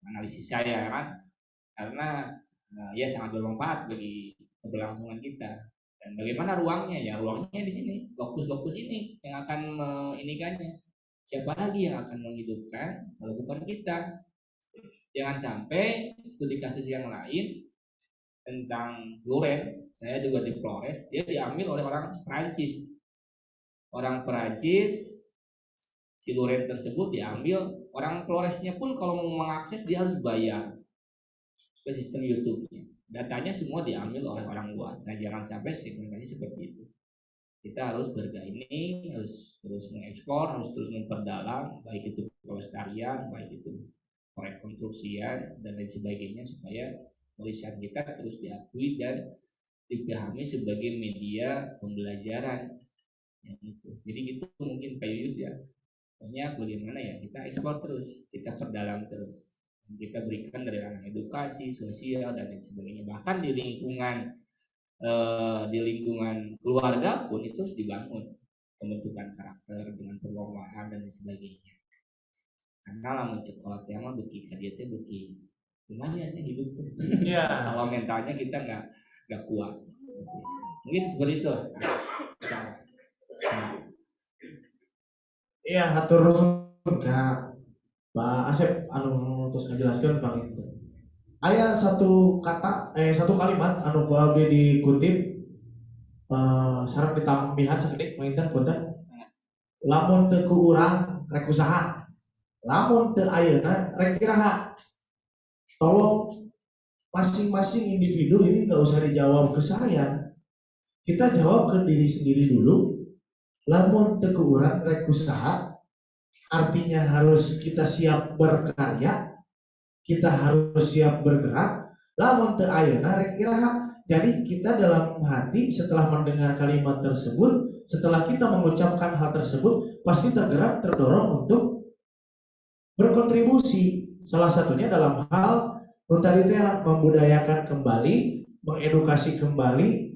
analisis saya kan, karena ya sangat bermanfaat bagi keberlangsungan kita. Dan bagaimana ruangnya? Ya ruangnya di sini, lokus-lokus ini yang akan inikannya. Siapa lagi yang akan menghidupkan kalau bukan kita? Jangan sampai studi kasus yang lain tentang Loren, saya juga di Flores, dia diambil oleh orang Perancis. Orang Perancis, si Loren tersebut diambil, orang Floresnya pun kalau mau mengakses dia harus bayar ke sistem YouTube-nya. Datanya semua diambil oleh orang luar. Nah, jangan sampai segmentasi seperti itu. Kita harus bergaining, harus terus mengekspor, harus terus memperdalam, baik itu pelestarian, baik itu rekonstruksian dan lain sebagainya, supaya tulisan kita terus diakui dan dipahami sebagai media pembelajaran. Jadi gitu mungkin Pak Yuyus ya. Pokoknya bagaimana ya kita ekspor terus, kita perdalam terus, kita berikan dari ranah edukasi, sosial dan lain sebagainya. Bahkan di lingkungan keluarga pun itu harus dibangun pembentukan karakter dengan perlombaan dan lain sebagainya. Karena lamun sekolah tema beki kadia beki lumayan ya hidup. Iya. Kalau mentalnya kita nggak kuat. Mungkin seperti itu. Iya, hatur nuhun ka Pak Asep anu terus ngajelaskeun Pak itu. Aya satu kalimat anu ku abdi dikutip sareng ditambihan sakidik panginten punten. Lamun teu ku urang rek usaha. Lamun teu ayeuna rek iraha. Tolong masing-masing individu ini nggak usah dijawab ke saya. Kita jawab ke diri sendiri dulu. Lamun teu ku urang rek usaha, artinya harus kita siap berkarya, kita harus siap bergerak. Lamun teu ayeuna rek iraha. Jadi kita dalam hati setelah mendengar kalimat tersebut, setelah kita mengucapkan hal tersebut, pasti tergerak, terdorong untuk berkontribusi. Salah satunya dalam hal tadi membudayakan kembali, mengedukasi kembali,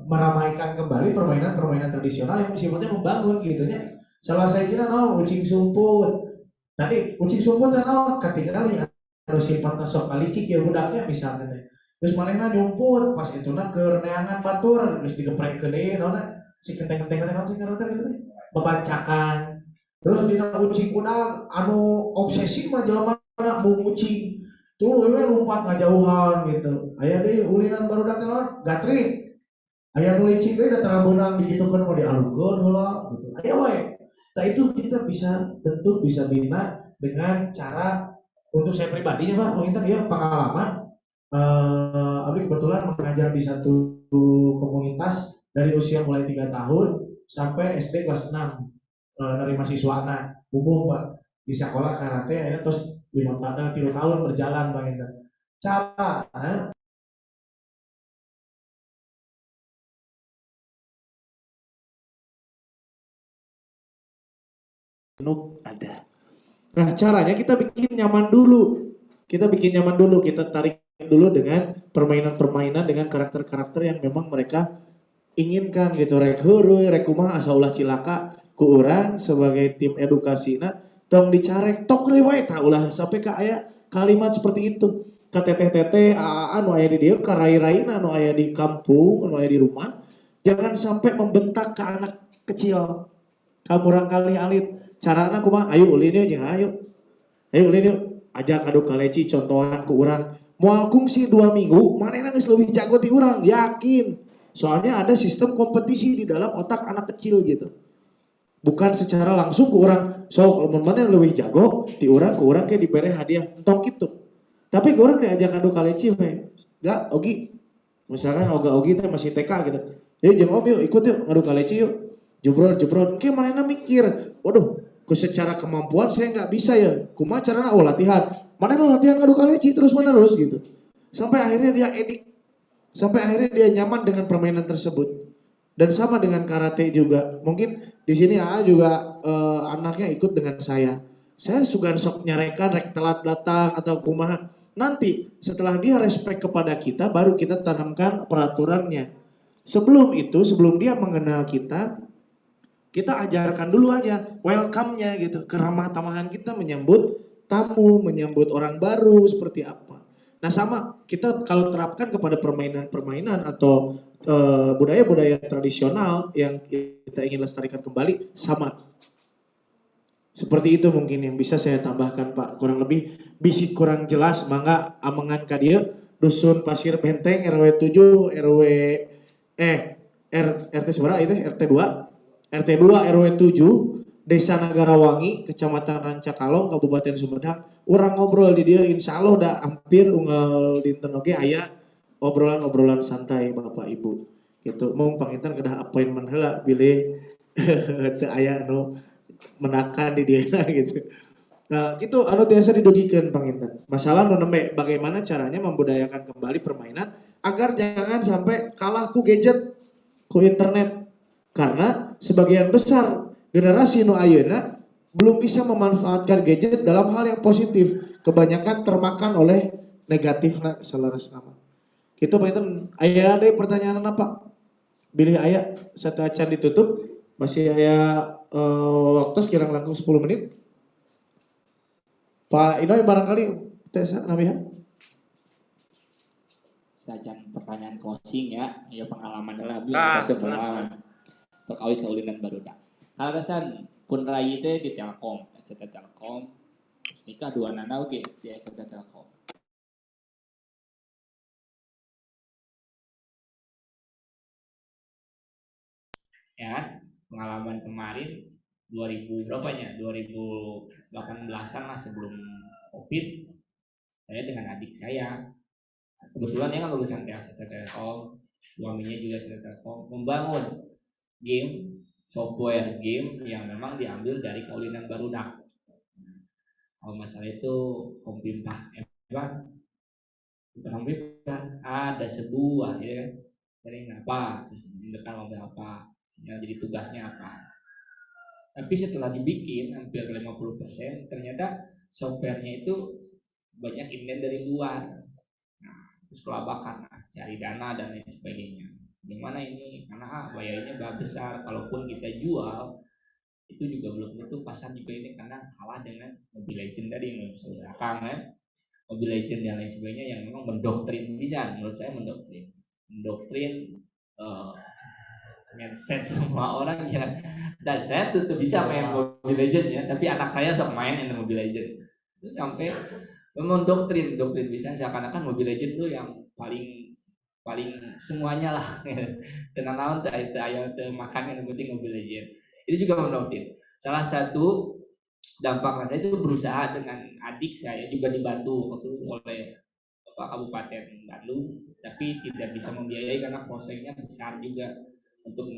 meramaikan kembali permainan-permainan tradisional yang sifatnya membangun gitu ya. Salah saya kira ucing sumput. Tadi ucing sumput ketinggalan harus sifatnya sok kalicik ya budaknya misalnya. Terus manehna nyumput pas ituna keur neangan batur geus digeprekkeun deui naonna si kenteng-kenteng gitu bebancakan. Terus dina ucing kuda anu obsesi mah jelema mau ucing tuh we lompat ngajauhan gitu. Aya deui ulinan barudak teh gatrik. Aya nu licik deui da tara beunang dikitukeun mau dialungkeun heula gitu. Aya wae. Nah itu kita bisa bentuk, bisa bina dengan cara untuk saya pribadinya Pak, mungkin ya pengalaman. Abdi kebetulan mengajar di satu komunitas dari usia mulai 3 tahun sampai SD kelas 6 dari mahasiswa umum Pak di sekolah karate ya terus 3 tahun berjalan Pak Intan. Cara ada. Nah, caranya kita bikin nyaman dulu. Kita tarik dulu dengan permainan-permainan dengan karakter-karakter yang memang mereka inginkan gitu. Rek heureuy, rek kumaha asa ulah cilaka ku urang sebagai tim edukasina tong dicarek, tok rewet ulah sampai ka aya kalimat seperti itu. Ka teteh-teteh anu aya di dieu, ka rai-raina anu aya di kampung, anu aya di rumah, jangan sampai membentak ke anak kecil. Kamu rangkali alit. Carana kumaha? Ayo ulin yuk jeung ayo ulin yuk ajak adu kaleci contohan ku urang moal kungsi 2 minggu manehna geus leuwih jago ti urang yakin soalnya ada sistem kompetisi di dalam otak anak kecil gitu bukan secara langsung ku urang sok mun maneh leuwih jago ti urang ku urang ke dibere hadiah entok kitu tapi ku urang diajak adu kaleci we enggak ogi misalkan ogi teh masih TK gitu jeung om yuk ikut yuk ngadu kaleci yuk jebrol ke manehna mikir waduh secara kemampuan saya nggak bisa ya kumaha carana latihan mana latihan ngadu kaleci terus menerus gitu sampai akhirnya dia edik sampai akhirnya dia nyaman dengan permainan tersebut dan sama dengan karate juga mungkin di sini juga anaknya ikut dengan saya suka sok nyarekan rek telat datang atau kumaha Nanti setelah dia respect kepada kita, baru kita tanamkan peraturannya. Sebelum itu, sebelum dia mengenal kita ajarkan dulu aja welcome-nya gitu, keramah tamahan kita menyambut tamu, menyambut orang baru seperti apa. Nah sama kita kalau terapkan kepada permainan-permainan atau budaya-budaya tradisional yang kita ingin lestarikan kembali, sama. Seperti itu mungkin yang bisa saya tambahkan Pak. Kurang lebih bisik kurang jelas, mangga amengan ka dieu Dusun Pasir Benteng RW 7 RT seberapa itu? RT 2 RW 7 Desa Nagarawangi, Kecamatan Rancakalong, Kabupaten Sumedang. Orang ngobrol di dia, insya Allah udah hampir unggal dinten oge aya obrolan-obrolan santai Bapak Ibu. Gitu. Mung panginten kedah appointment heula bilih teu aya nu menakan di dia gitu. Nah, gitu anu biasa didugikeun panginten. Masalah nu nembe bagaimana caranya membudayakan kembali permainan agar jangan sampai kalah ku gadget, ku internet. Karena sebagian besar generasi nu ayeuna belum bisa memanfaatkan gadget dalam hal yang positif. Kebanyakan termakan oleh negatifna selaras nama. Gitu panginten, aya deui pertanyaan apa? Bilih aya satu acan ditutup. Masih aya waktu sekirang langkung 10 menit. Pak Inoy barangkali tes namiha. Sajan pertanyaan closing ya, ya pengalaman lah, Nah, pengalaman perkawis kaulinan barudak. Halasan pun rai teh di Telkom, STT Telkom, nikah dua nana oke di STT Telkom. Ya, pengalaman kemarin 2000 berapanya? 2018-an lah sebelum Covid, saya dengan adik saya. Kebetulan dia kan lulusan STT Telkom, suaminya juga STT Telkom, membangun game, software game yang memang diambil dari kaulinan barudak. Kalau masalah itu Kompimpah ada sebuah ya kan, dari apa, terus mendekat mobil apa, ya, jadi tugasnya apa. Tapi setelah dibikin hampir 50%, ternyata softwarenya itu banyak inden dari luar. Nah, terus kelabakan, cari dana dan lain sebagainya. Gimana ini? Karena bayarnya besar. Kalaupun kita jual, itu juga belum tentu pasar juga ini, karena kalah dengan Mobile Legend tadi yang sudah kan, Mobile Legend dan lain sebagainya yang memang mendoktrin, bisa menurut saya mendoktrin mindset semua orang ya. Dan saya tuh bisa main Mobile Legend ya, tapi anak saya sok main yang Mobile Legend itu sampai mendoktrin bisa seakan-akan Mobile Legend tuh yang paling semuanya lah. Tenang tuh ayo makan yang penting Mobile Legend. Itu juga mendoktrin. Salah satu dampak saya itu berusaha dengan adik saya juga dibantu waktu oleh Kabupaten Bandung, tapi tidak bisa membiayai karena prosesnya besar juga untuk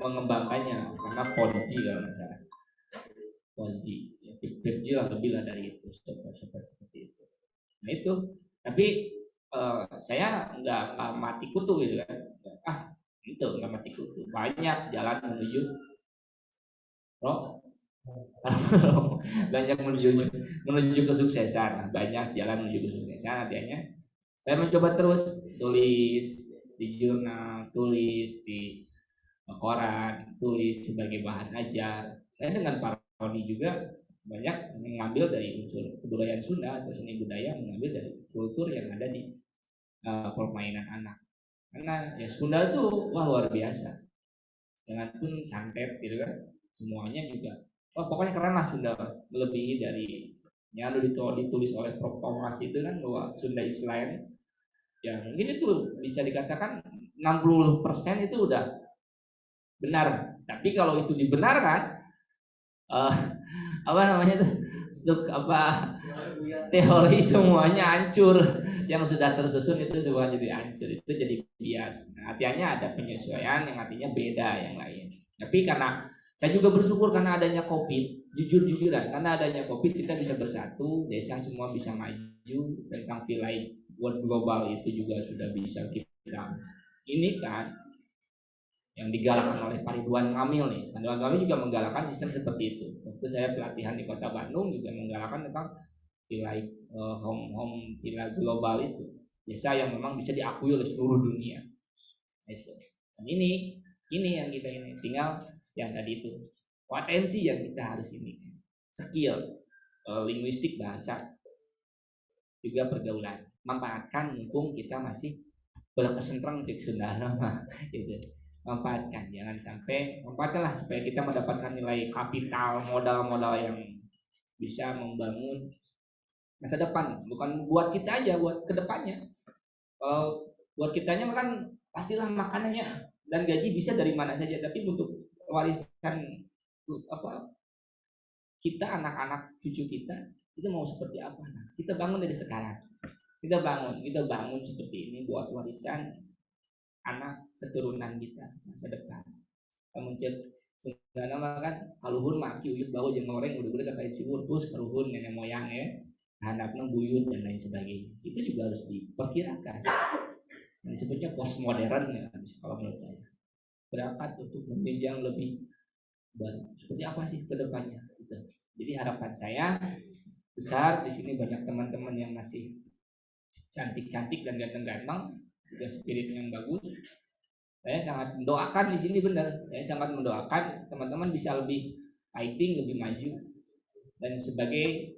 mengembangkannya karena 4G kalau nggak salah. 4G, ya, 5G lah lebih lah dari itu, seperti itu. Nah itu, tapi saya nggak mati kutu gitu kan. Itu nggak mati kutu. Banyak jalan menuju banyak menuju kesuksesan. Banyak jalan menuju kesuksesan. Artinya saya mencoba terus tulis di jurnal, tulis di koran, tulis sebagai bahan ajar. Saya dengan Pak Roni juga banyak mengambil dari unsur kebudayaan Sunda atau seni budaya, mengambil dari kultur yang ada di permainan anak. Karena ya Sunda itu wah luar biasa. Jangan pun santet gitu kan, semuanya juga. Pokoknya keren lah Sunda, melebihi dari yang ditulis oleh Prof. Thomas itu kan, bahwa Sunda Islam ya mungkin itu bisa dikatakan 60% itu udah benar. Tapi kalau itu dibenarkan, apa namanya tuh, teori semuanya hancur. Yang sudah tersusun itu semua jadi hancur, itu jadi bias. Nah, artinya ada penyesuaian yang artinya beda yang lain. Tapi karena saya juga bersyukur karena adanya COVID, jujur-jujuran, karena adanya COVID kita bisa bersatu, desa semua bisa maju, tentang nilai world global itu juga sudah bisa kita ini kan yang digalakkan oleh Pak Ridwan Kamil nih. Pak Ridwan Kamil juga menggalakkan sistem seperti itu. Waktu saya pelatihan di Kota Bandung juga menggalakkan tentang home villa global itu desa yang memang bisa diakui oleh seluruh dunia. Itu. Dan ini yang kita ini tinggal yang tadi itu potensi yang kita harus ini skill linguistik bahasa juga pergaulan manfaatkan mumpung kita masih berkesentrang cek saudara mah gitu. Manfaatkan, jangan sampai manfaatkanlah supaya kita mendapatkan nilai kapital modal yang bisa membangun masa depan, bukan buat kita aja, buat kedepannya. Kalau buat kitanya kan pastilah makanannya dan gaji bisa dari mana saja, tapi untuk warisan apa kita anak-anak cucu kita itu mau seperti apa? Nah, kita bangun dari sekarang. Kita bangun seperti ini buat warisan anak keturunan kita masa depan. Kamu cek sebenarnya kan kaluhun maki uyut bau jeung goreng udah kata isi terus kaluhun nenek moyang ya handapna buyut dan lain sebagainya. Itu juga harus diperkirakan. Yang disebutnya postmodern ya kalau menurut saya. Berangkat untuk menjenjang lebih baru. Seperti apa sih ke depannya? Gitu. Jadi harapan saya besar di sini banyak teman-teman yang masih cantik-cantik dan ganteng-ganteng, juga spirit yang bagus. Saya sangat mendoakan di sini benar. Saya sangat mendoakan teman-teman bisa lebih fighting, lebih maju dan sebagai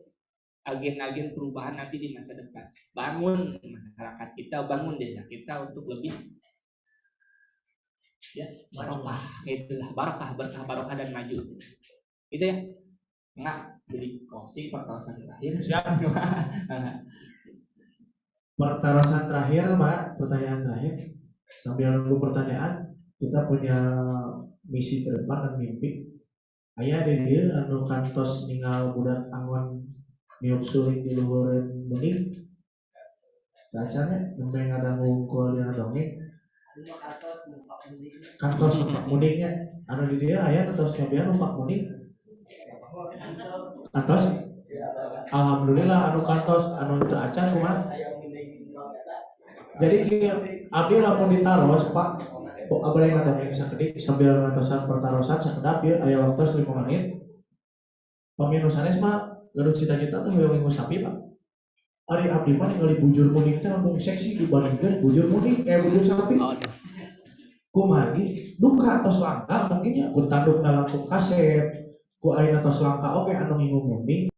agen-agen perubahan nanti di masa depan. Bangun masyarakat kita, bangun desa kita untuk lebih ya barokah, itulah barokah, berkah barokah dan maju. Itu ya. Enggak jadi closing pertaruhan terakhir. Siap. Pertaruhan terakhir, Pak, pertanyaan terakhir. Sambil nunggu pertanyaan, kita punya misi ke depan dan mimpi. Aya di dieu anu kantos ninggal budak angon niup suling di luhur bening. Acaranya sampai ngadang ngungkul yang dongeng. Kantos numpak muningnya anu di dieu aya kantos cobian numpak muning. Kantos? Alhamdulillah anu kantos anu teu acan kumaha? Jadi kieu abdi lamun ditaros Pak, abdi ngadongeng sakedik sambil ngantosan pertarosan sakedap ieu aya waktu 5 menit. Paminu sanes mah gaduh cita-cita teh hoyong minggu sapi Pak. Ari abdi mah ningali bujur muning teh lamun seksi dibandingkeun bujur muning bujur sapi. Kumaha ge duka tos langka mungkin ya ku tandukna langkung kasep. Ku ayeuna tos langka oge anu ngingu muning.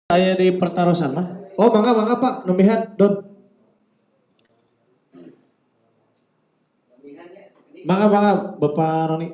Saya di pertarusan mah. Oh mangga Pak, nembihan Don. Mangga Bapak Roni.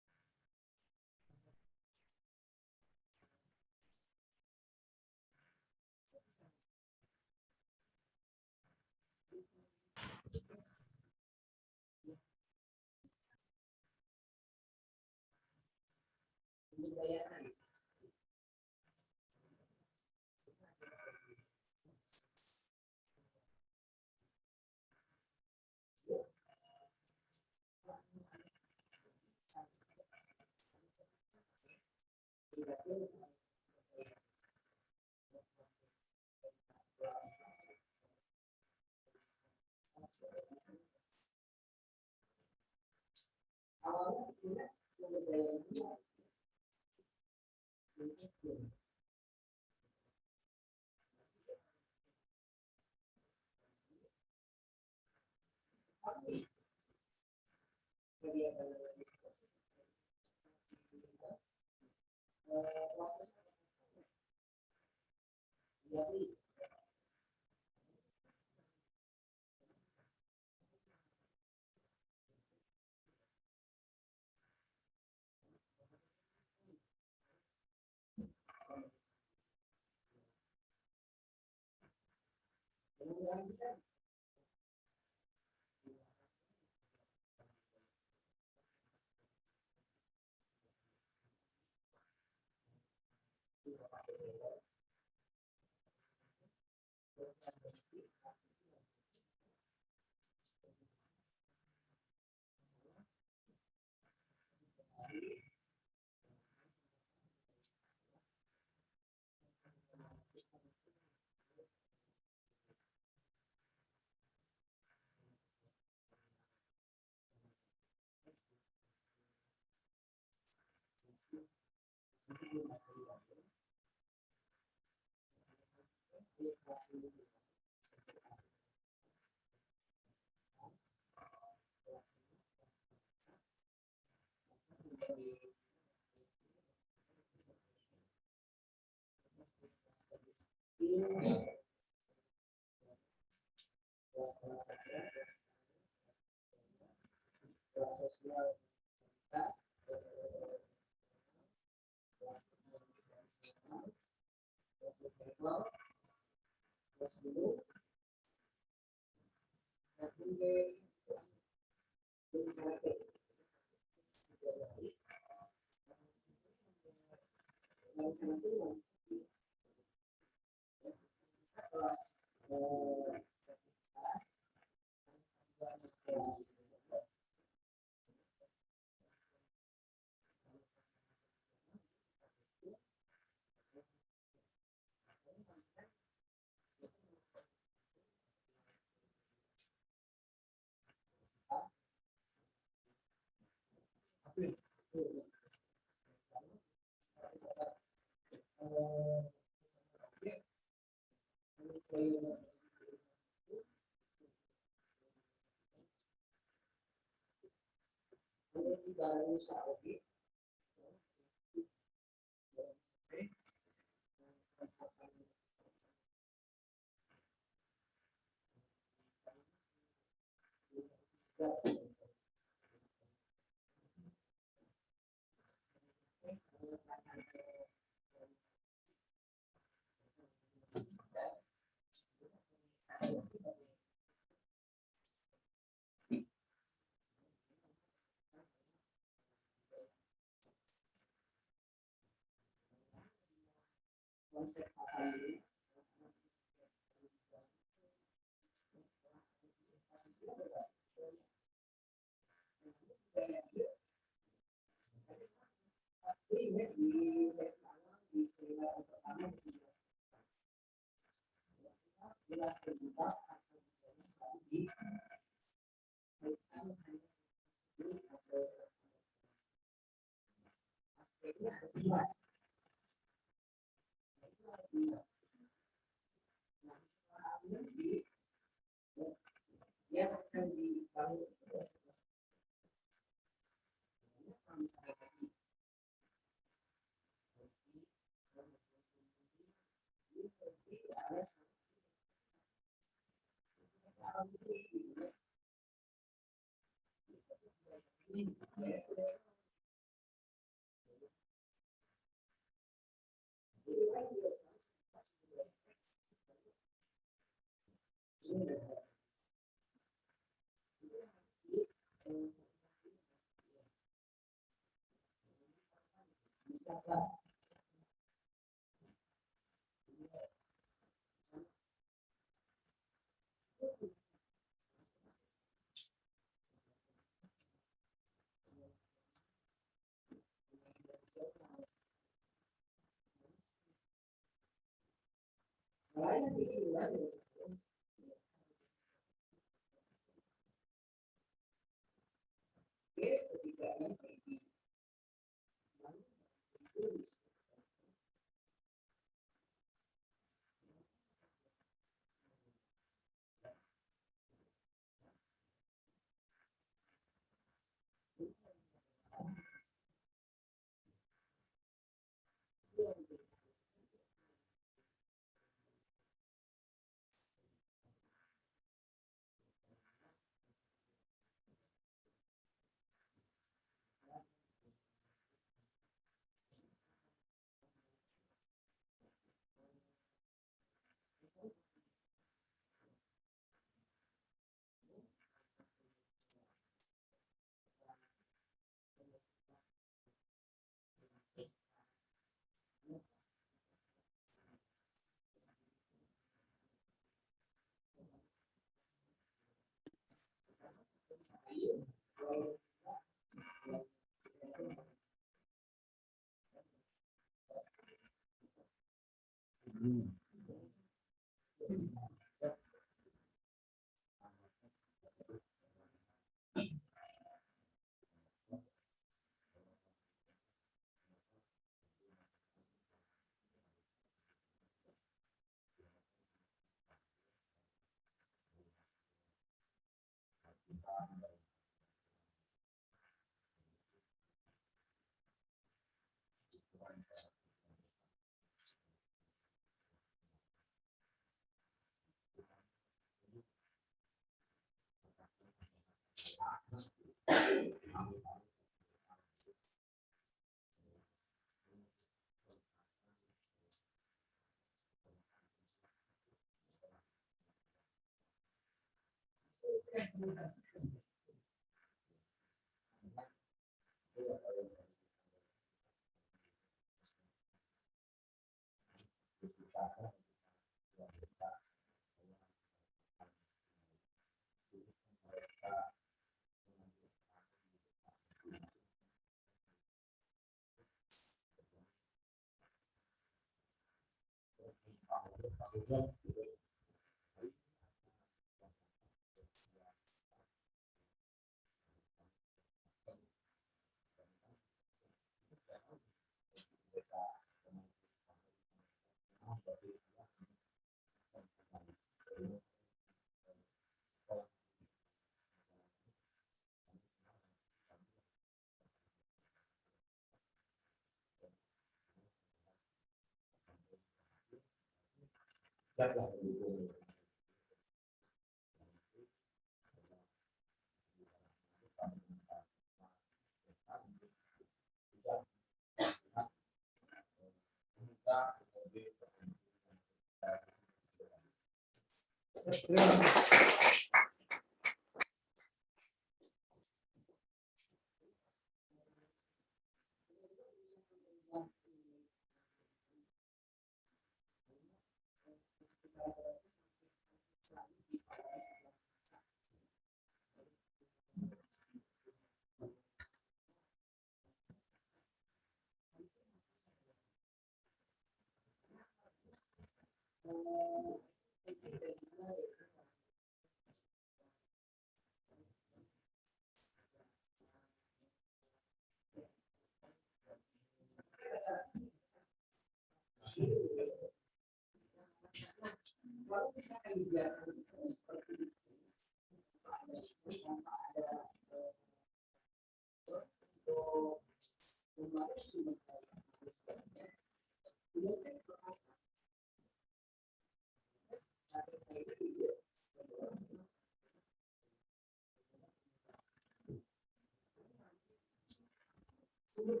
Atur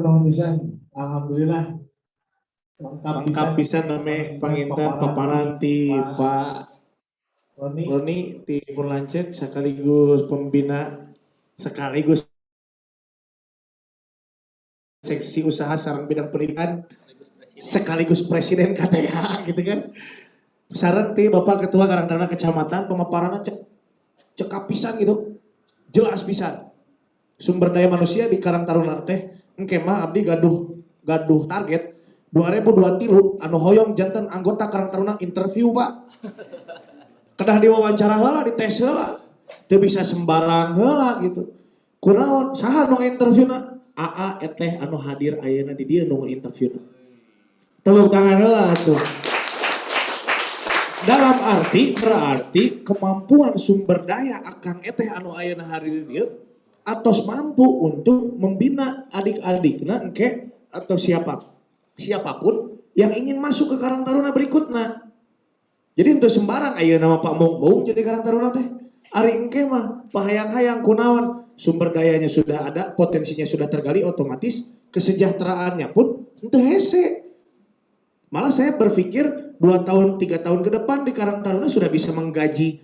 nuhun pisan. Alhamdulillah. Lengkap pisan name panginten paparan ti Pak Roni ti Lancet sekaligus pembina sekaligus seksi usaha sareng bidang pendidikan sekaligus presiden KTA gitu kan. Sareng ti Bapak Ketua Karang Taruna Kecamatan pemaparanna cekap pisan gitu. Jelas pisan. Sumber daya manusia di Karang Taruna teh engke mah abdi gaduh target 2023 anu hoyong janten anggota Karang Taruna interview Pak. Kedah diwawancara heula dites heula. Teu bisa sembarang heula gitu. Kunaon saha nu interviewna? AA eteh anu hadir ayeuna di dieu nu interviewna. Tepuk tangan heula atuh. Dalam arti berarti kemampuan sumber daya akang eteh anu ayeuna hadir di dieu atos mampu untuk membina adik-adikna engke atau siapapun yang ingin masuk ke Karang Taruna berikutnya. Jadi untuk sembarang ayeuna nama Pak Mong jadi Karang Taruna teh. Ari engke mah pahayang-hayang kunaon sumber dayanya sudah ada, potensinya sudah tergali, otomatis kesejahteraannya pun henteu hese. Malah saya berpikir 2 tahun 3 tahun ke depan di Karang Taruna sudah bisa menggaji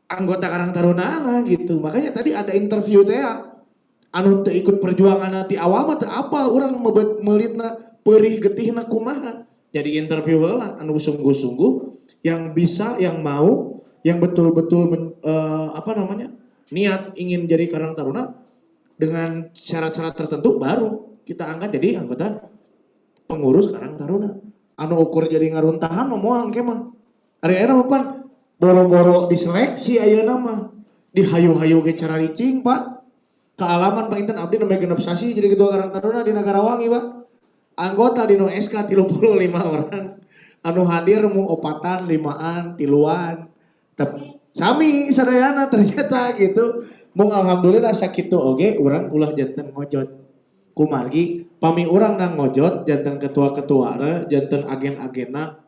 anggota Karang Taruna gitu. Makanya tadi ada interview teh anu teu ikut perjuangan nanti awal mah teu apal urang meulitna peurih getihna kumaha. Jadi interview heula anu sungguh-sungguh yang bisa, yang mau, yang betul-betul niat ingin jadi Karang Taruna dengan syarat-syarat tertentu baru kita angkat jadi anggota pengurus Karang Taruna. Anu ukur jadi ngaruntahan moal engke mah. Ari ayeuna pan boro-boro diseleksi ayeuna mah dihayu-hayu ge cara ricing Pak. Kealaman Pak Inten abdi nembe genep sasi jadi ketua Karang Taruna di Nagarawangi Pak. Anggota di SK 35 orang. Anu hadir mu opatan, 5an, 3an. Tapi sami sadayana ternyata gitu. Mung alhamdulillah sakitu oge urang ulah janten ngojot. Kumargi pami urang nang ngojot janten ketua-ketuana, janten agen-agena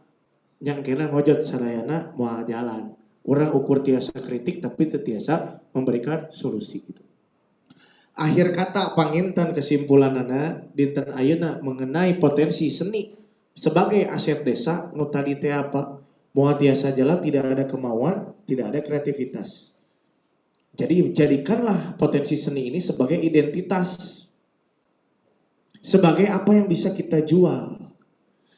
yang kena ngojot sadayana moal jalan. Urang ukur tiasa kritik tapi teu tiasa memberikan solusi gitu. Akhir kata panginten kesimpulanana dinten ayeuna mengenai potensi seni sebagai aset desa nu tadi teh apa? Moal tiasa jalan tidak ada kemauan, tidak ada kreativitas. Jadi jadikanlah potensi seni ini sebagai identitas. Sebagai apa yang bisa kita jual.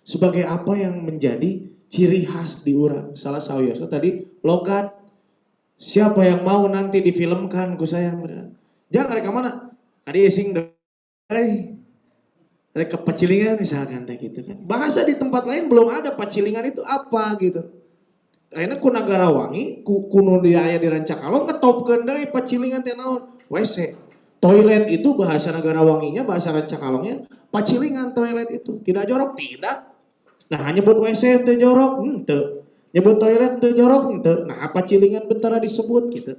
Sebagai apa yang menjadi ciri khas di urang. Salah sawiyoso tadi logat. Siapa yang mau nanti difilmkan ku saya? Jangan reka mana? Tadi sing reka pacilingan misalkan teh gitu kan. Bahasa di tempat lain belum ada pacilingan itu apa gitu. Ayeuna ku Nagarawangi, ku nu aya di Rancakalong ngetopkeun deui pacilingan teh naon? WC. Toilet itu bahasa Nagarawanginya, bahasa Rancakalongnya pacilingan toilet itu. Tidak jorok, tidak. Nah, nyebut WC teu jorok, henteu. Nyebut toilet teu jorok, henteu. Nah, pacilingan bentara disebut gitu.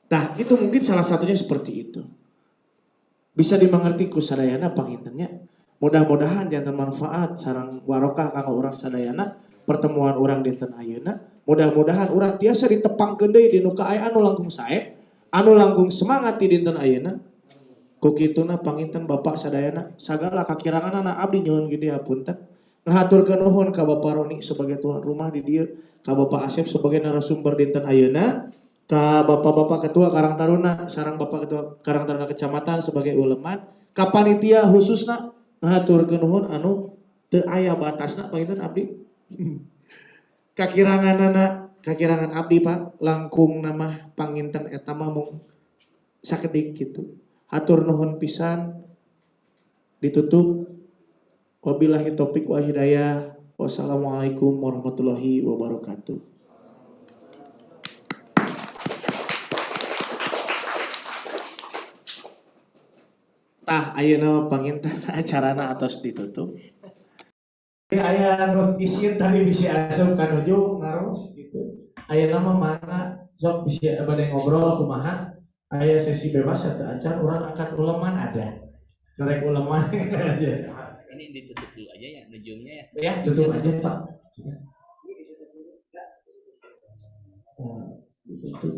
Nah, itu mungkin salah satunya seperti itu. Bisa dimengerti ku sadayana pangintennya. Mudah-mudahan jantan manfaat sareng barokah kanggo urang sadayana pertemuan urang dinten ayeuna. Mudah-mudahan urang tiasa ditepangkeun deui di nu kaaya anu langkung sae, anu langkung semangat di dinten ayeuna. Ku kituna panginten Bapak sadayana sagala kakiranganna abdi nyuhun gede hapunten. Ngahaturkeun nuhun ka Bapak Roni sebagai tuan rumah di dieu, ka Bapak Asep sebagai narasumber dinten ayeuna. Ka Bapak-bapak Ketua Karang Taruna, sareng Bapak Ketua Karang Taruna Kecamatan sebagai uleman, ka panitia khususna ngaturkeun nuhun anu teu aya batasna panginten abdi. Kakirangan abdi Pak, langkung nama panginten eta mah mung sakedik gitu. Hatur nuhun pisan ditutup. Wabillahi taufik wa hidayah. Wassalamualaikum warahmatullahi wabarakatuh. Tah ayeuna panginten acarana atos ditutup. Aya nu isin tadi bisi asup ka nuju ngaros gitu. Ayeuna mah mana sok bisa badai ngobrol kumaha aya sesi bebas atau acan orang akan uleman ada narek uleman aja. Ini ditutup dulu aja ya, zoomnya ya. Ya tutup aja Pak. Ditutup.